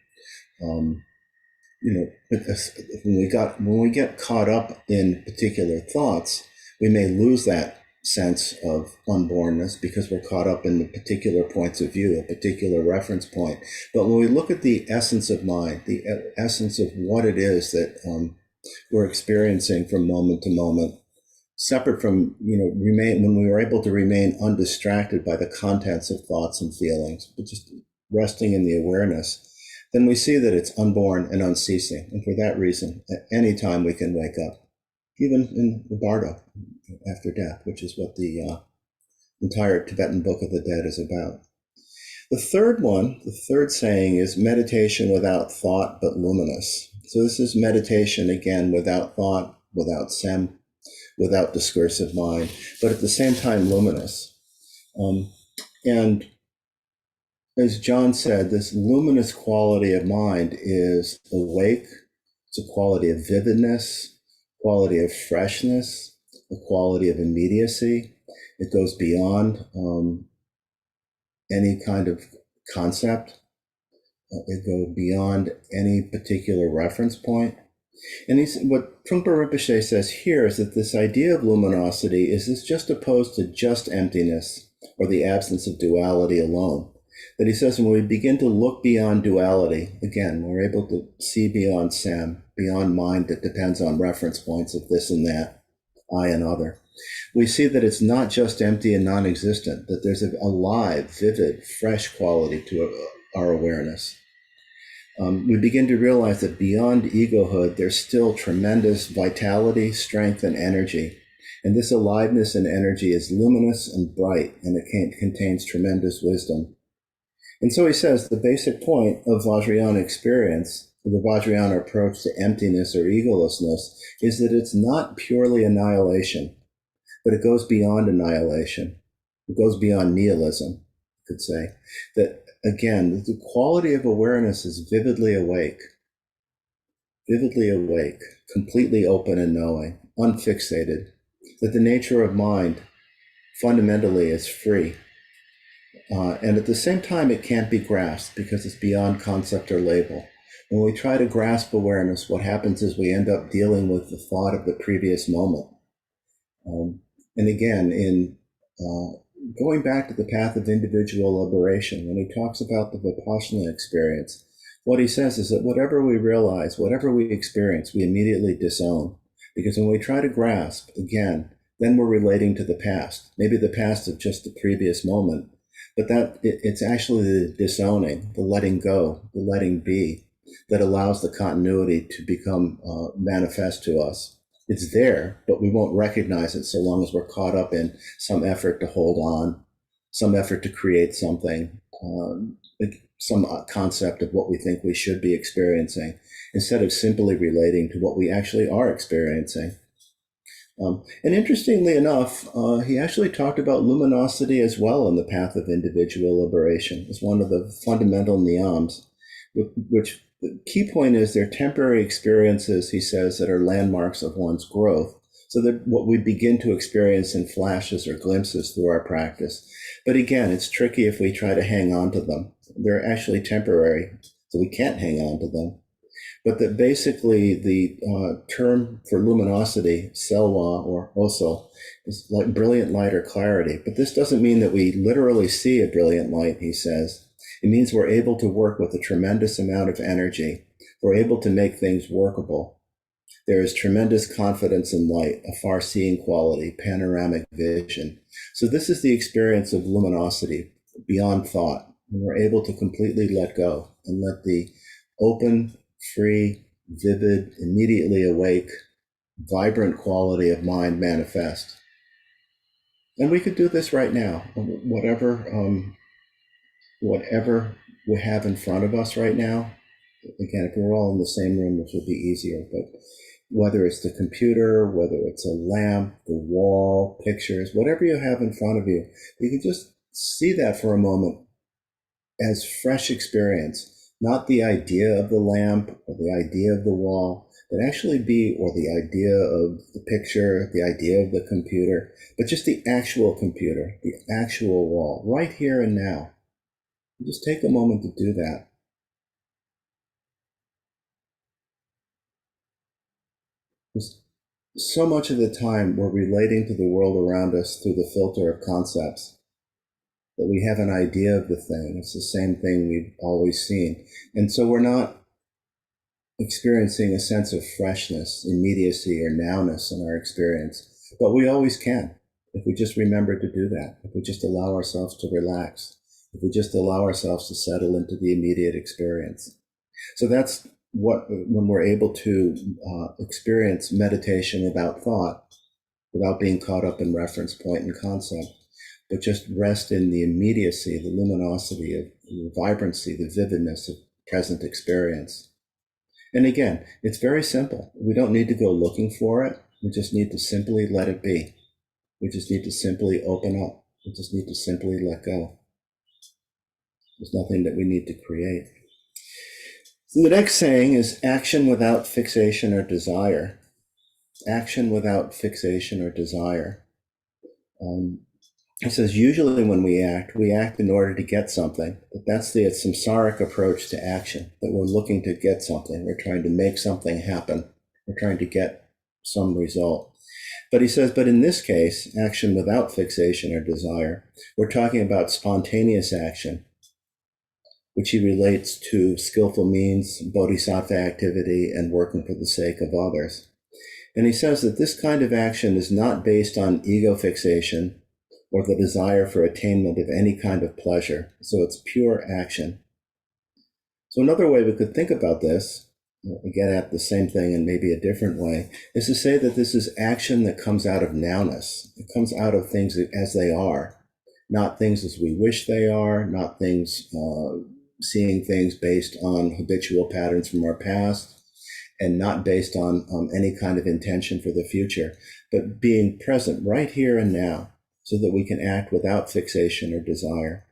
Because when we get caught up in particular thoughts, we may lose that sense of unbornness because we're caught up in the particular points of view, a particular reference point. But when we look at the essence of mind, the essence of what it is that we're experiencing from moment to moment, separate from, when we were able to remain undistracted by the contents of thoughts and feelings, but just resting in the awareness, then we see that it's unborn and unceasing. And for that reason, at any time we can wake up, even in the Bardo, after death, which is what the entire Tibetan Book of the Dead is about. The third saying is meditation without thought but luminous. So this is meditation, again, without thought, without sem, without discursive mind, but at the same time luminous. And as John said, this luminous quality of mind is awake. It's a quality of vividness, quality of freshness, a quality of immediacy. It goes beyond any kind of concept. It goes beyond any particular reference point. And what Trungpa Rinpoche says here is that this idea of luminosity is just opposed to just emptiness or the absence of duality alone. That he says when we begin to look beyond duality, again, we're able to see beyond sem, beyond mind that depends on reference points of this and that, I and other. We see that it's not just empty and non-existent, that there's a alive, vivid, fresh quality to our awareness. We begin to realize that beyond egohood, there's still tremendous vitality, strength, and energy. And this aliveness and energy is luminous and bright, and it contains tremendous wisdom. And so he says the basic point of Vajrayana experience, the Vajrayana approach to emptiness or egolessness, is that it's not purely annihilation, but it goes beyond annihilation. It goes beyond nihilism, you could say. That, again, the quality of awareness is vividly awake, completely open and knowing, unfixated. That the nature of mind fundamentally is free. And at the same time, it can't be grasped because it's beyond concept or label. When we try to grasp awareness, what happens is we end up dealing with the thought of the previous moment. And again, in going back to the path of individual liberation, when he talks about the Vipassana experience, what he says is that whatever we realize, whatever we experience, we immediately disown. Because when we try to grasp, again, then we're relating to the past, maybe the past of just the previous moment. But it's actually the disowning, the letting go, the letting be, that allows the continuity to become manifest to us. It's there, but we won't recognize it so long as we're caught up in some effort to hold on, some effort to create something, some concept of what we think we should be experiencing, instead of simply relating to what we actually are experiencing. And interestingly enough, he actually talked about luminosity as well in the path of individual liberation as one of the fundamental niyams, which the key point is they're temporary experiences, he says, that are landmarks of one's growth, So that what we begin to experience in flashes or glimpses through our practice. But again, it's tricky if we try to hang on to them. They're actually temporary, so we can't hang on to them. But that basically the term for luminosity, selwa or oso, is like brilliant light or clarity. But this doesn't mean that we literally see a brilliant light, he says. It means we're able to work with a tremendous amount of energy. We're able to make things workable. There is tremendous confidence in light, a far-seeing quality, panoramic vision. So this is the experience of luminosity beyond thought. And we're able to completely let go and let the open, free, vivid, immediately awake, vibrant quality of mind manifest. And we could do this right now. Whatever we have in front of us right now. Again, if we're all in the same room, this would be easier. But whether it's the computer, whether it's a lamp, the wall, pictures, whatever you have in front of you, you can just see that for a moment as fresh experience, not the idea of the lamp or the idea of the wall, but actually or the idea of the picture, the idea of the computer, but just the actual computer, the actual wall, right here and now. Just take a moment to do that. So much of the time we're relating to the world around us through the filter of concepts, that we have an idea of the thing. It's the same thing we've always seen. And so we're not experiencing a sense of freshness, immediacy, or nowness in our experience. But we always can, if we just remember to do that, if we just allow ourselves to relax, if we just allow ourselves to settle into the immediate experience. So that's when we're able to experience meditation without thought, without being caught up in reference point and concept, but just rest in the immediacy, the luminosity, of the vibrancy, the vividness of present experience. And again, it's very simple. We don't need to go looking for it. We just need to simply let it be. We just need to simply open up. We just need to simply let go. There's nothing that we need to create. So the next saying is action without fixation or desire. Action without fixation or desire. It says usually when we act in order to get something. But that's the samsaric approach to action, that we're looking to get something. We're trying to make something happen. We're trying to get some result. But he says, but in this case, action without fixation or desire, we're talking about spontaneous action, which he relates to skillful means, bodhisattva activity, and working for the sake of others. And he says that this kind of action is not based on ego fixation or the desire for attainment of any kind of pleasure. So it's pure action. So another way we could think about this, get at the same thing in maybe a different way, is to say that this is action that comes out of nowness. It comes out of things as they are, not things as we wish they are, not things, seeing things based on habitual patterns from our past, and not based on any kind of intention for the future, but being present right here and now so that we can act without fixation or desire.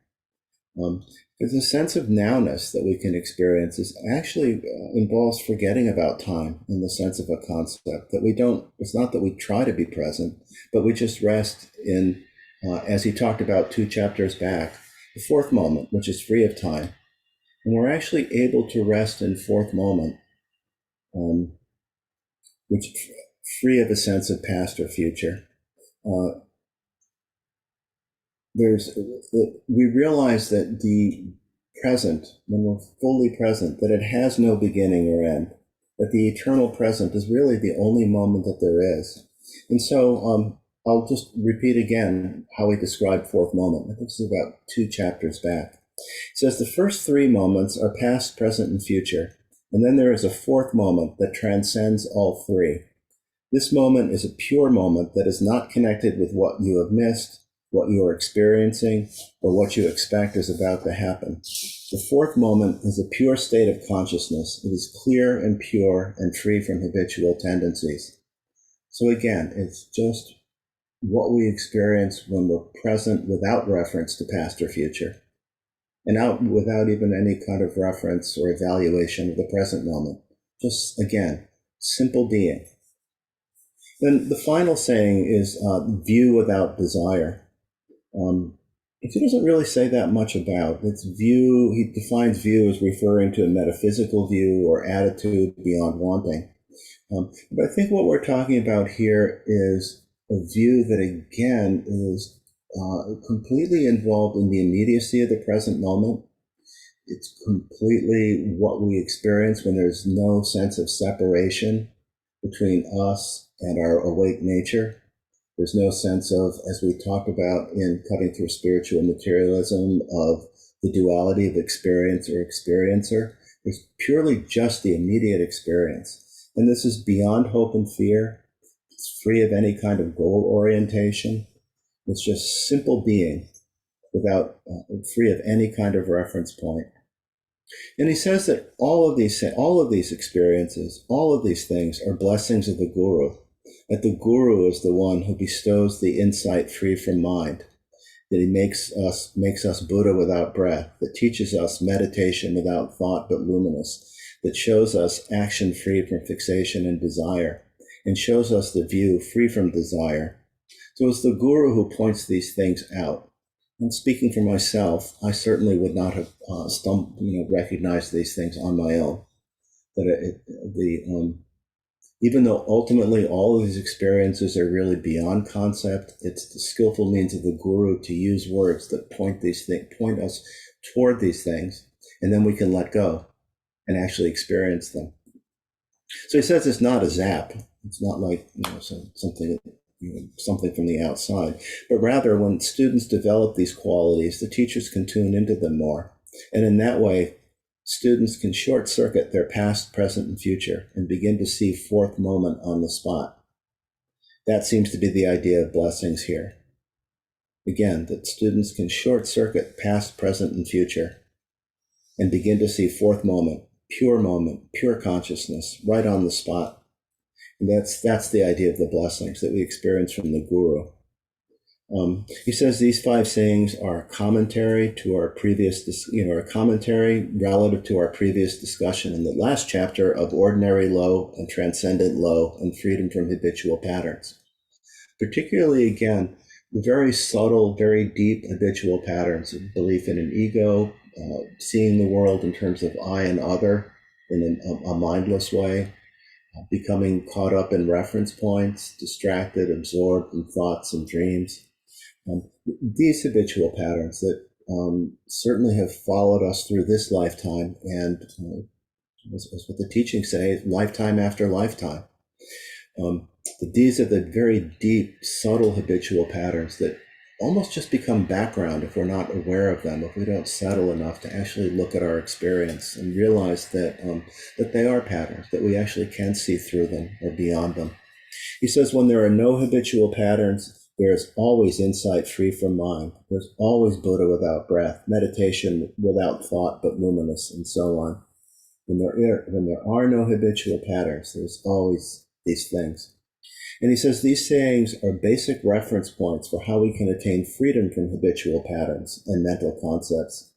There's a sense of nowness that we can experience is actually involves forgetting about time in the sense of a concept, that we don't, it's not that we try to be present, but we just rest in, as he talked about 2 chapters back, the fourth moment, which is free of time. And we're actually able to rest in fourth moment, which free of a sense of past or future. We realize that the present, when we're fully present, that it has no beginning or end, that the eternal present is really the only moment that there is. And so I'll just repeat again how he described fourth moment. I think this is about 2 chapters back. He says the first 3 moments are past, present, and future. And then there is a fourth moment that transcends all 3. This moment is a pure moment that is not connected with what you have missed, what you are experiencing, or what you expect is about to happen. The fourth moment is a pure state of consciousness. It is clear and pure and free from habitual tendencies. So again, it's just what we experience when we're present without reference to past or future, and without even any kind of reference or evaluation of the present moment. Just, again, simple being. Then the final saying is view without desire. Which he doesn't really say that much about. It's view, he defines view as referring to a metaphysical view or attitude beyond wanting. But I think what we're talking about here is a view that, again, is completely involved in the immediacy of the present moment. It's completely what we experience when there's no sense of separation between us and our awake nature. There's no sense of, as we talked about in Cutting Through Spiritual Materialism, of the duality of experience or experiencer. It's purely just the immediate experience. And this is beyond hope and fear. It's free of any kind of goal orientation. It's just simple being without, free of any kind of reference point. And he says that all of these experiences, all of these things are blessings of the Guru. That the Guru is the one who bestows the insight free from mind, that he makes us Buddha without breath, that teaches us meditation without thought but luminous, that shows us action free from fixation and desire, and shows us the view free from desire. So it's the Guru who points these things out. And speaking for myself, I certainly would not have recognized these things on my own. That even though ultimately all of these experiences are really beyond concept, it's the skillful means of the Guru to use words that point us toward these things, and then we can let go and actually experience them. So he says it's not a zap. It's not like something from the outside, but rather when students develop these qualities, the teachers can tune into them more. And in that way, students can short circuit their past, present, and future and begin to see fourth moment on the spot. That seems to be the idea of blessings here. Again, that students can short circuit past, present, and future and begin to see fourth moment, pure consciousness, right on the spot. And that's the idea of the blessings that we experience from the Guru. He says these 5 sayings are commentary to our previous, commentary relative to our previous discussion in the last chapter of ordinary low and transcendent low and freedom from habitual patterns. Particularly, again, the very subtle, very deep habitual patterns of belief in an ego, seeing the world in terms of I and other in a mindless way, becoming caught up in reference points, distracted, absorbed in thoughts and dreams. These habitual patterns that certainly have followed us through this lifetime, and as what the teachings say, lifetime after lifetime. These are the very deep, subtle habitual patterns that almost just become background if we're not aware of them, if we don't settle enough to actually look at our experience and realize that they are patterns, that we actually can see through them or beyond them. He says when there are no habitual patterns, there's always insight free from mind. There's always Buddha without breath, meditation without thought but luminous, and so on. When there are no habitual patterns, there's always these things. And he says these sayings are basic reference points for how we can attain freedom from habitual patterns and mental concepts.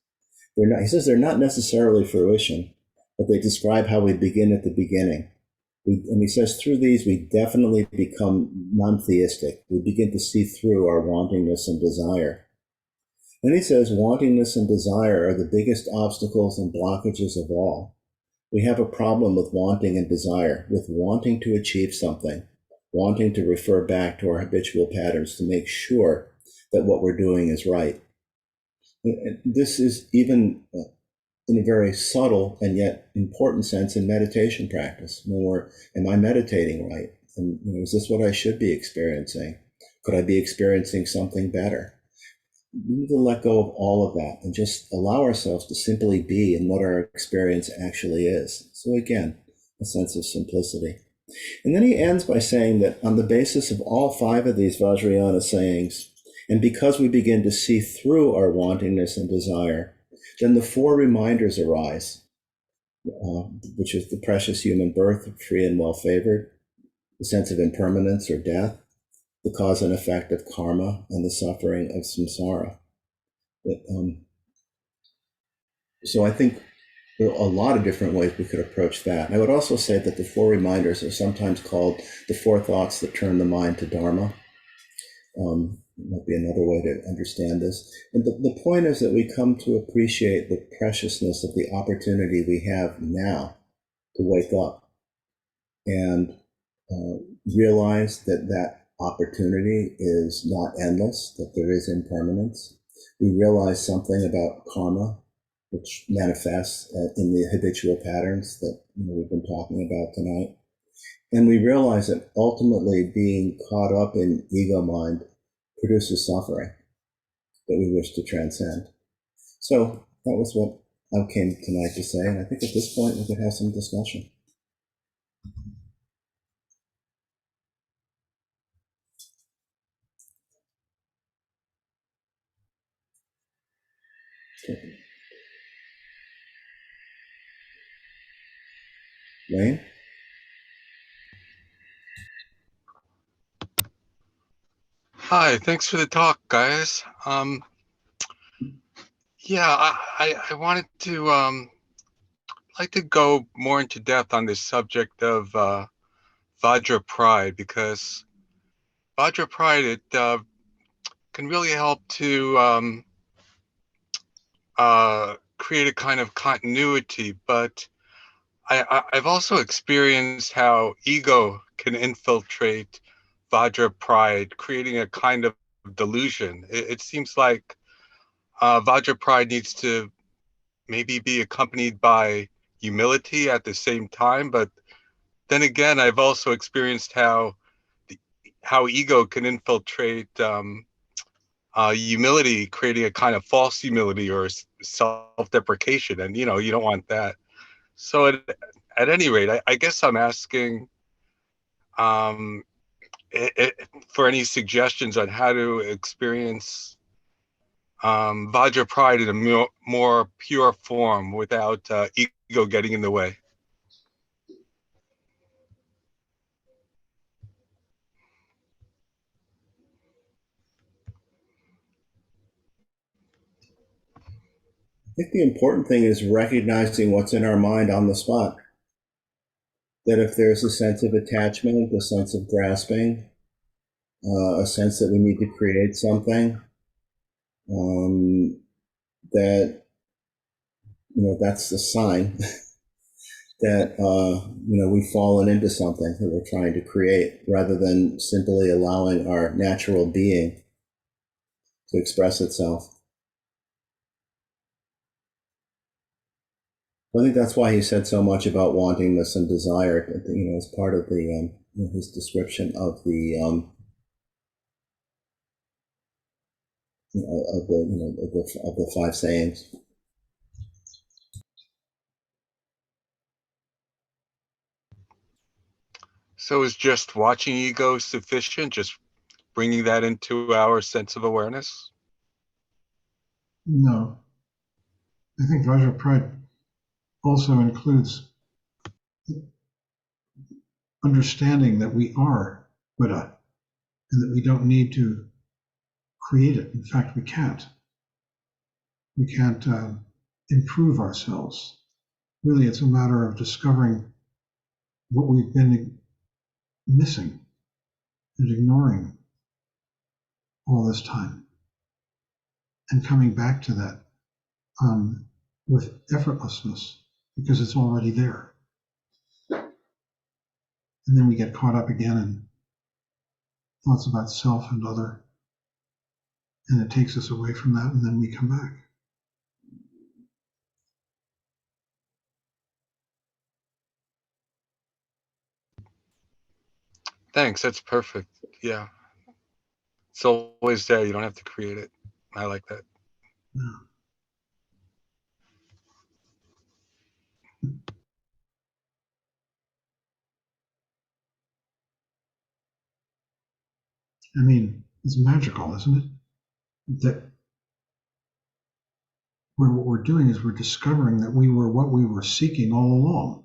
He says they're not necessarily fruition, but they describe how we begin at the beginning. And he says through these, we definitely become non-theistic. We begin to see through our wantingness and desire. And he says wantingness and desire are the biggest obstacles and blockages of all. We have a problem with wanting and desire, with wanting to achieve something, wanting to refer back to our habitual patterns to make sure that what we're doing is right. This is even in a very subtle and yet important sense in meditation practice. Am I meditating right? And is this what I should be experiencing? Could I be experiencing something better? We need to let go of all of that and just allow ourselves to simply be in what our experience actually is. So again, a sense of simplicity. And then he ends by saying that on the basis of all 5 of these Vajrayana sayings, and because we begin to see through our wantingness and desire, then the 4 reminders arise, which is the precious human birth, free and well-favored, the sense of impermanence or death, the cause and effect of karma, and the suffering of samsara. So I think There are a lot of different ways we could approach that. And I would also say that the four reminders are sometimes called the four thoughts that turn the mind to Dharma. Might be another way to understand this. And the point is that we come to appreciate the preciousness of the opportunity we have now to wake up and realize that that opportunity is not endless, that there is impermanence. We realize something about karma, which manifests in the habitual patterns that we've been talking about tonight. And we realize that ultimately being caught up in ego mind produces suffering that we wish to transcend. So that was what I came tonight to say. And I think at this point we could have some discussion. Okay. Wayne? Hi, thanks for the talk, guys. Yeah, I wanted to like to go more into depth on this subject of Vajra pride, because Vajra pride, it can really help to create a kind of continuity. But I've also experienced how ego can infiltrate Vajra pride, creating a kind of delusion. It seems like Vajra pride needs to maybe be accompanied by humility at the same time. But then again, I've also experienced how ego can infiltrate humility, creating a kind of false humility or self-deprecation, and you don't want that. So at any rate, I guess I'm asking um, for any suggestions on how to experience Vajra pride in a more pure form without ego getting in the way. I think the important thing is recognizing what's in our mind on the spot. That if there's a sense of attachment, a sense of grasping, a sense that we need to create something, that that's the sign that we've fallen into something that we're trying to create, rather than simply allowing our natural being to express itself. I think that's why he said so much about wantingness and desire. As part of the his description of the of the five sayings. So is just watching ego sufficient? Just bringing that into our sense of awareness? No, I think Vajra pride also includes understanding that we are Buddha and that we don't need to create it. In fact, we can't. We can't improve ourselves. Really, it's a matter of discovering what we've been missing and ignoring all this time and coming back to that with effortlessness because it's already there. And then we get caught up again in thoughts about self and other, and it takes us away from that, and then we come back. Thanks, that's perfect. Yeah. It's always there. You don't have to create it. I like that. Yeah. I mean, it's magical, isn't it? That what we're doing is we're discovering that we were what we were seeking all along.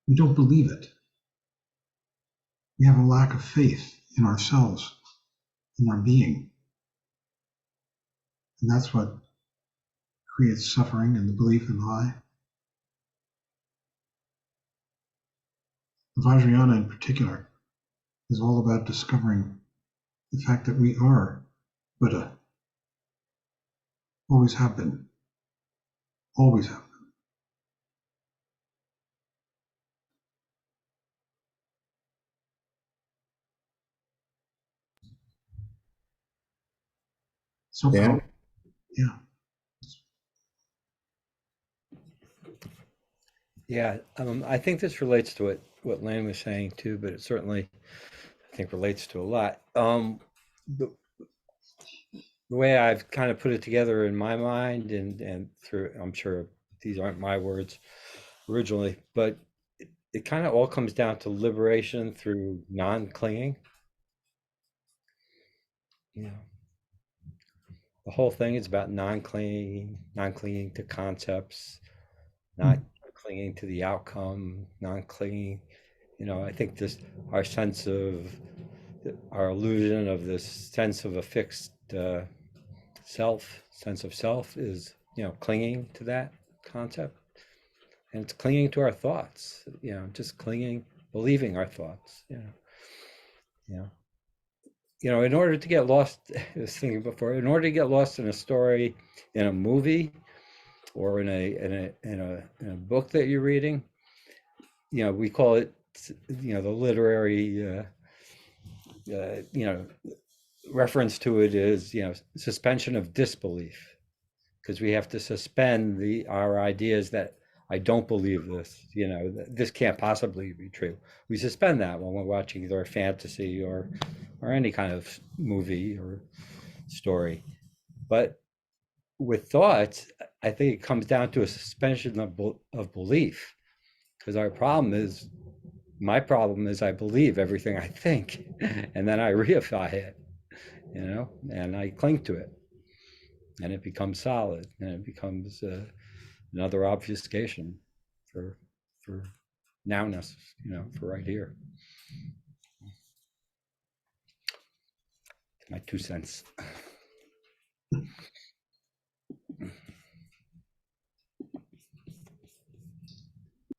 We don't believe it. We have a lack of faith in ourselves, in our being. And that's what creates suffering and the belief in lie. Vajrayana in particular is all about discovering the fact that we are Buddha, always have been, always have been. So Yeah. powerful. Yeah. Yeah, I think this relates to what Lane was saying too, but it certainly I think relates to a lot. The, the way I've kind of put it together in my mind and through, I'm sure these aren't my words originally, but it kind of all comes down to liberation through non-clinging. You know, the whole thing is about non-clinging to concepts, not clinging to the outcome, non-clinging. You know, I think this our sense of our illusion of this sense of a fixed sense of self is, you know, clinging to that concept, and it's clinging to our thoughts. You know, just clinging, believing our thoughts. You know, in order to get lost, I was thinking before, in order to get lost in a story, in a movie, or in a book that you're reading, you know, we call it, you know, the literary, you know, reference to it is, you know, suspension of disbelief, because we have to suspend our ideas that I don't believe this, you know, this can't possibly be true. We suspend that when we're watching either a fantasy or any kind of movie or story. But with thoughts, I think it comes down to a suspension of belief, because my problem is I believe everything I think, and then I reify it, you know, and I cling to it, and it becomes solid, and it becomes another obfuscation for for nowness, you know, for right here. My 2 cents.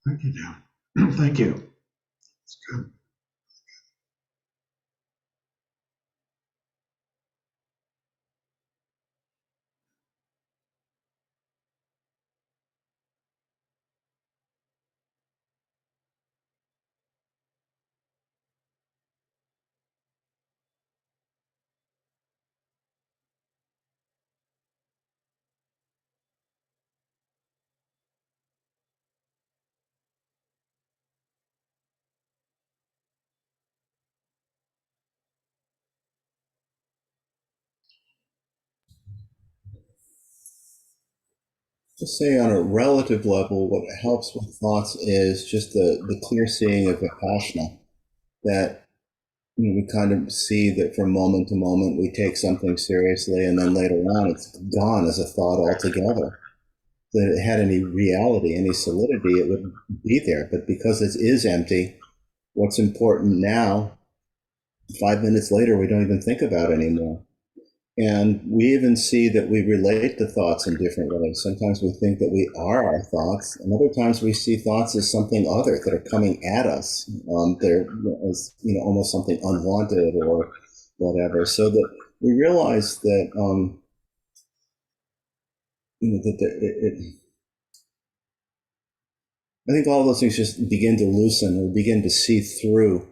Thank you, Dan. Thank you. It's good. To say on a relative level, what helps with thoughts is just the clear seeing of Vipassana, that we kind of see that from moment to moment we take something seriously, and then later on it's gone as a thought altogether. That it had any reality, any solidity, it would be there. But because it is empty, what's important now, 5 minutes later, we don't even think about anymore. And we even see that we relate to thoughts in different ways. Sometimes we think that we are our thoughts, and other times we see thoughts as something other that are coming at us. They're as, almost something unwanted or whatever. So that we realize that I think all those things just begin to loosen or begin to see through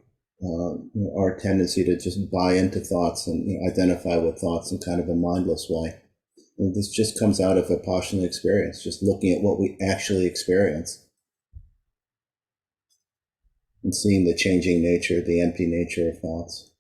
our tendency to just buy into thoughts and identify with thoughts in kind of a mindless way. And this just comes out of a Vipassana experience, just looking at what we actually experience and seeing the changing nature, the empty nature of thoughts.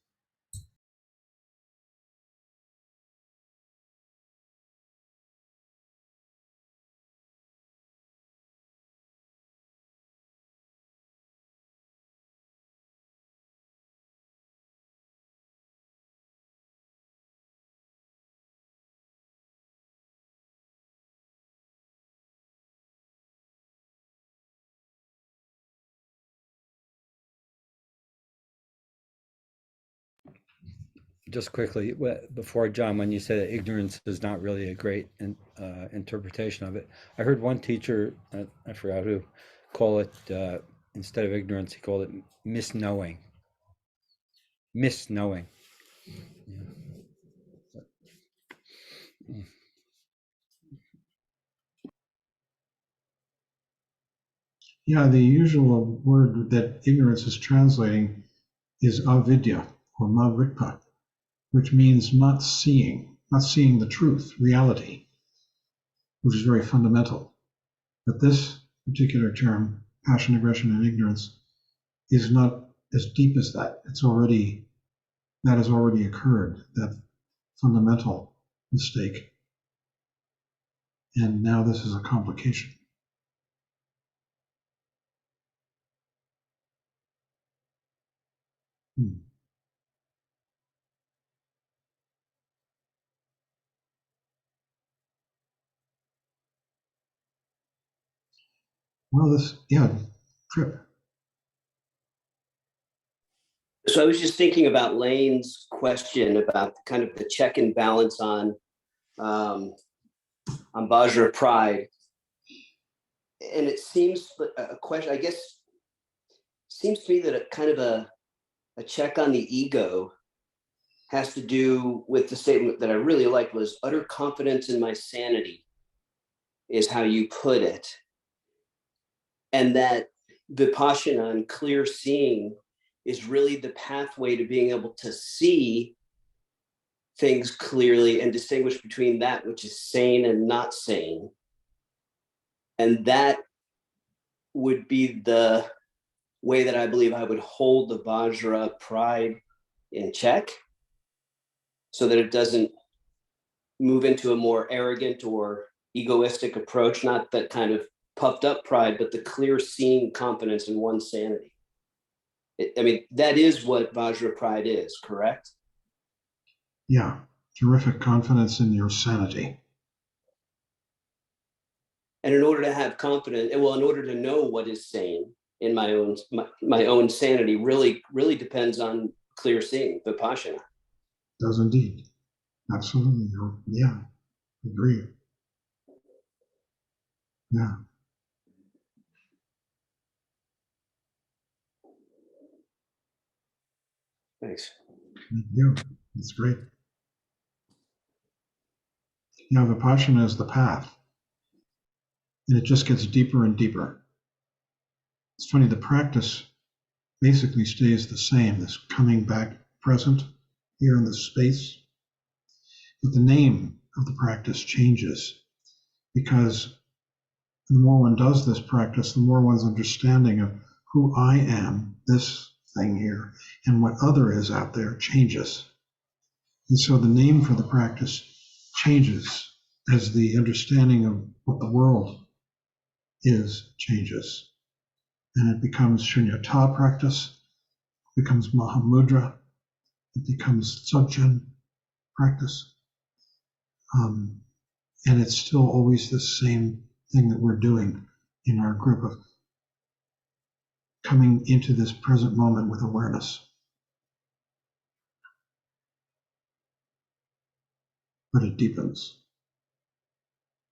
just quickly, before John, when you said that ignorance is not really a great interpretation of it, I heard one teacher, I forgot who, call it, instead of ignorance, he called it misknowing. Misknowing. Yeah. Yeah, the usual word that ignorance is translating is avidya or mavrikpa, which means not seeing the truth, reality, which is very fundamental. But this particular term, passion, aggression, and ignorance, is not as deep as that. That has already occurred, that fundamental mistake. And now this is a complication. Well, Trip. So I was just thinking about Lane's question about kind of the check and balance on Vajra pride, and it seems a question. I guess seems to me that a check on the ego has to do with the statement that I really liked was utter confidence in my sanity, is how you put it, and that Vipassana and clear seeing is really the pathway to being able to see things clearly and distinguish between that which is sane and not sane. And that would be the way that I believe I would hold the Vajra pride in check so that it doesn't move into a more arrogant or egoistic approach, not that kind of puffed up pride, but the clear seeing confidence in one's sanity. I mean, that is what Vajra pride is, correct? Yeah, terrific confidence in your sanity. And in order to have confidence, well, in order to know what is sane in my own sanity, really depends on clear seeing, Vipassana. Does indeed. Absolutely. Yeah, agree. Yeah. Thanks. Thank you. That's great. Vipassana is the path, and it just gets deeper and deeper. It's funny, the practice basically stays the same, this coming back present here in this space, but the name of the practice changes because the more one does this practice, the more one's understanding of who I am, this thing here, and what other is out there changes. And so the name for the practice changes as the understanding of what the world is changes. And it becomes shunyata practice, it becomes mahamudra, it becomes Dzogchen practice. And it's still always the same thing that we're doing in our group of coming into this present moment with awareness. But it deepens,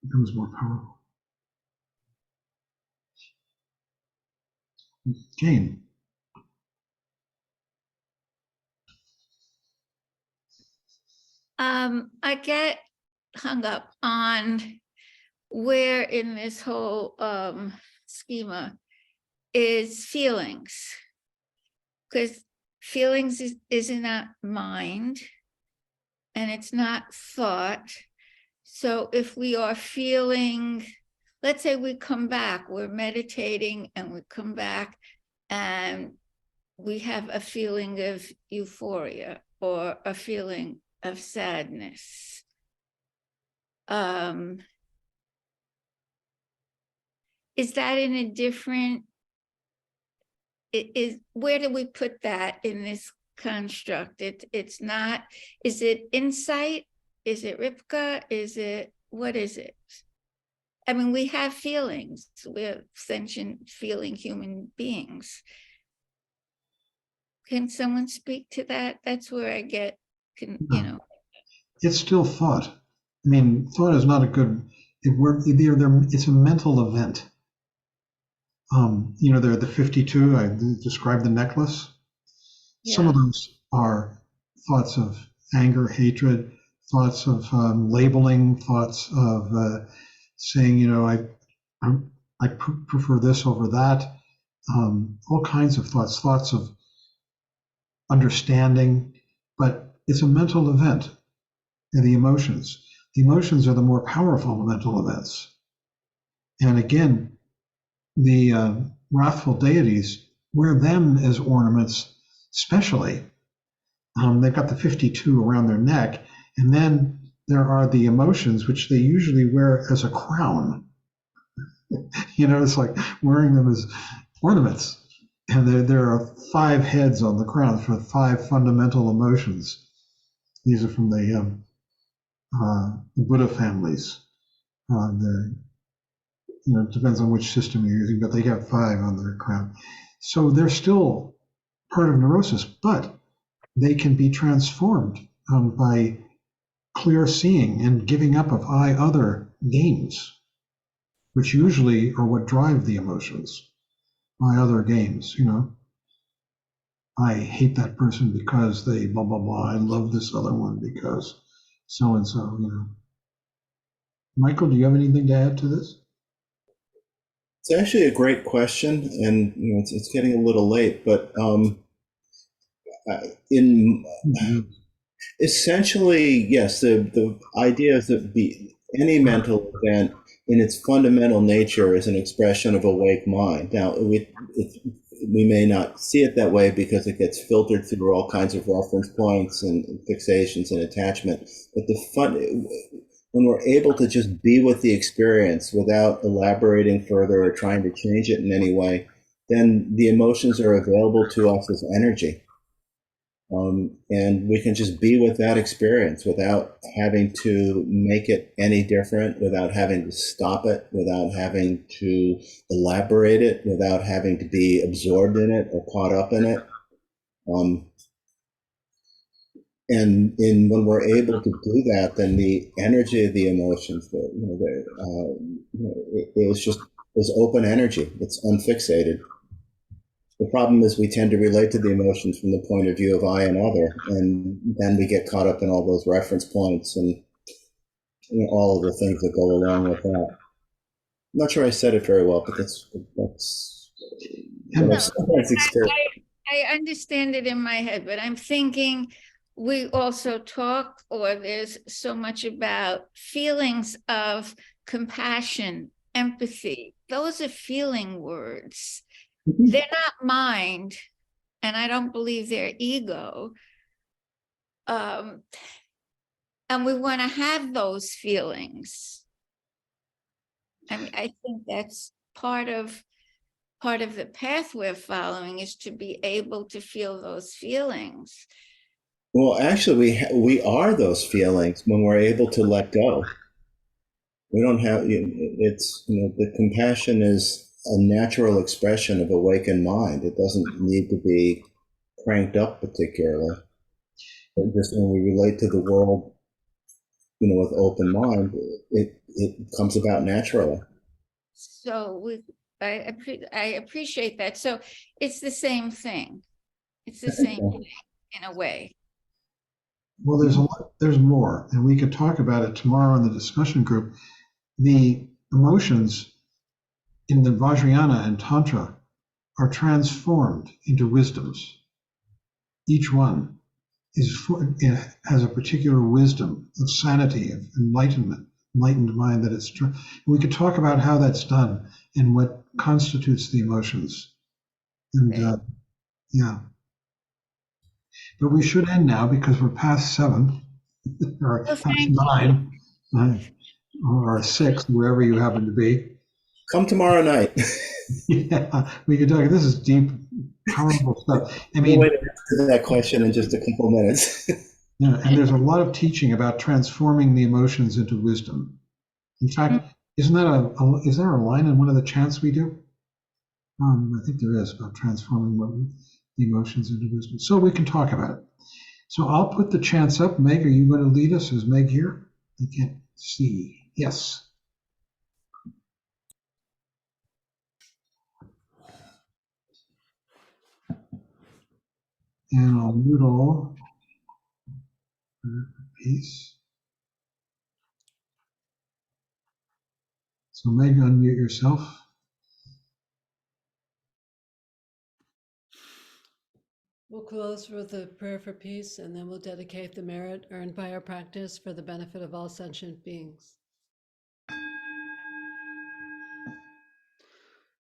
becomes more powerful. Jane. I get hung up on where in this whole schema is feelings, because feelings is not mind and it's not thought. So if we are feeling, let's say we come back, we're meditating and we come back and we have a feeling of euphoria or a feeling of sadness. Is that in a different, where do we put that in this construct? It's not, is it insight? Is it Ripka? What is it? I mean, we have feelings. We're sentient feeling human beings. Can someone speak to that? That's where I get It's still thought. I mean, thought is not a good. It's a mental event. There are the 52. I described the necklace. Some of those are thoughts of anger, hatred, thoughts of labeling, thoughts of saying, I prefer this over that. All kinds of thoughts of understanding, but it's a mental event. And the emotions are the more powerful mental events. And again, the wrathful deities wear them as ornaments, especially. They've got the 52 around their neck, and then there are the emotions, which they usually wear as a crown. It's like wearing them as ornaments. And there are 5 heads on the crown for 5 fundamental emotions. These are from the Buddha families. It depends on which system you're using, but they got 5 on their crown. So they're still part of neurosis, but they can be transformed by clear seeing and giving up of I, other games, which usually are what drive the emotions. I, other games, I hate that person because they blah, blah, blah. I love this other one because so-and-so, Michael, do you have anything to add to this? It's actually a great question, and it's getting a little late, but essentially, yes, the idea is that any mental event in its fundamental nature is an expression of awake mind. Now, we may not see it that way because it gets filtered through all kinds of reference points and fixations and attachment. But when we're able to just be with the experience without elaborating further or trying to change it in any way, then the emotions are available to us as energy. And we can just be with that experience without having to make it any different, without having to stop it, without having to elaborate it, without having to be absorbed in it or caught up in it. And when we're able to do that, then the energy of the emotions, is open energy. It's unfixated. The problem is we tend to relate to the emotions from the point of view of I and other, and then we get caught up in all those reference points and all of the things that go along with that. I'm not sure I said it very well, but that's I understand it in my head, but I'm thinking we also talk, or there's so much about feelings of compassion, empathy. Those are feeling words. They're not mind, and I don't believe they're ego. And we want to have those feelings. I mean, I think that's part of the path we're following, is to be able to feel those feelings. Well, actually, we are those feelings when we're able to let go. We don't have, the compassion is a natural expression of awakened mind. It doesn't need to be cranked up particularly. But just when we relate to the world, with open mind, it comes about naturally. So I appreciate that. So it's the same thing. It's the same thing in a way. Well, there's more, and we could talk about it tomorrow in the discussion group. The emotions in the Vajrayana and Tantra are transformed into wisdoms. Each one has a particular wisdom of sanity, of enlightened mind that it's true. We could talk about how that's done and what constitutes the emotions. And but we should end now because we're past 7 or past 9 or 6, wherever you happen to be. Come tomorrow night. Yeah, we could talk. This is deep, powerful stuff. I mean, we'll answer that question in just a couple minutes. Yeah, and there's a lot of teaching about transforming the emotions into wisdom. In fact, is there a line in one of the chants we do? I think there is, about transforming the emotions into wisdom. So we can talk about it. So I'll put the chants up. Meg, are you going to lead us? Is Meg here? I can't see. Yes. And I'll mute all. Peace. So Meg, unmute yourself. We'll close with a prayer for peace, and then we'll dedicate the merit earned by our practice for the benefit of all sentient beings.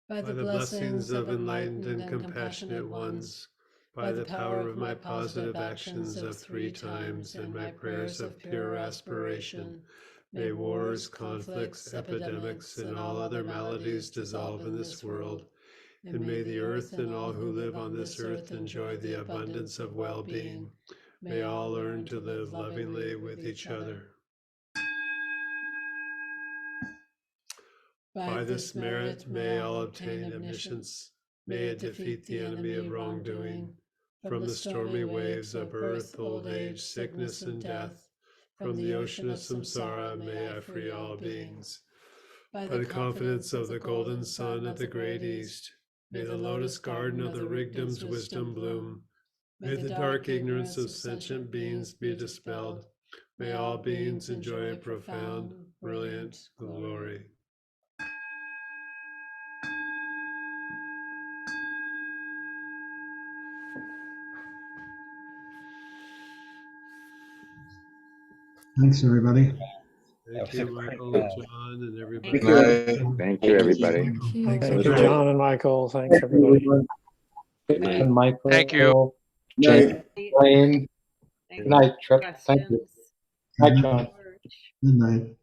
By the blessings of enlightened and compassionate ones, by the power of my positive actions of 3 times and my prayers of pure aspiration, may wars, conflicts, epidemics, and all other maladies dissolve in this world, and may the earth and all who live on this earth enjoy the abundance of well-being. May all learn to live lovingly with each other. By this merit, may all obtain omniscience. May it defeat the enemy of wrongdoing. From the stormy waves of birth, old age, sickness, and death, from the ocean of samsara, may I free all beings. By the confidence of the golden sun of the great east, may the lotus garden of the Rigdom's wisdom bloom. May the dark ignorance of sentient beings be dispelled. May all beings enjoy a profound, brilliant glory. Thanks, everybody. Thank you, Michael, John, and everybody. Thank you. Thank you, everybody. Thank you. Thanks, Thank you, you. John and Michael. Thanks, everybody. Good night. And Michael. Thank you. Night. Wayne. Good night, Trip. Thank you. Good Night, John. Good night.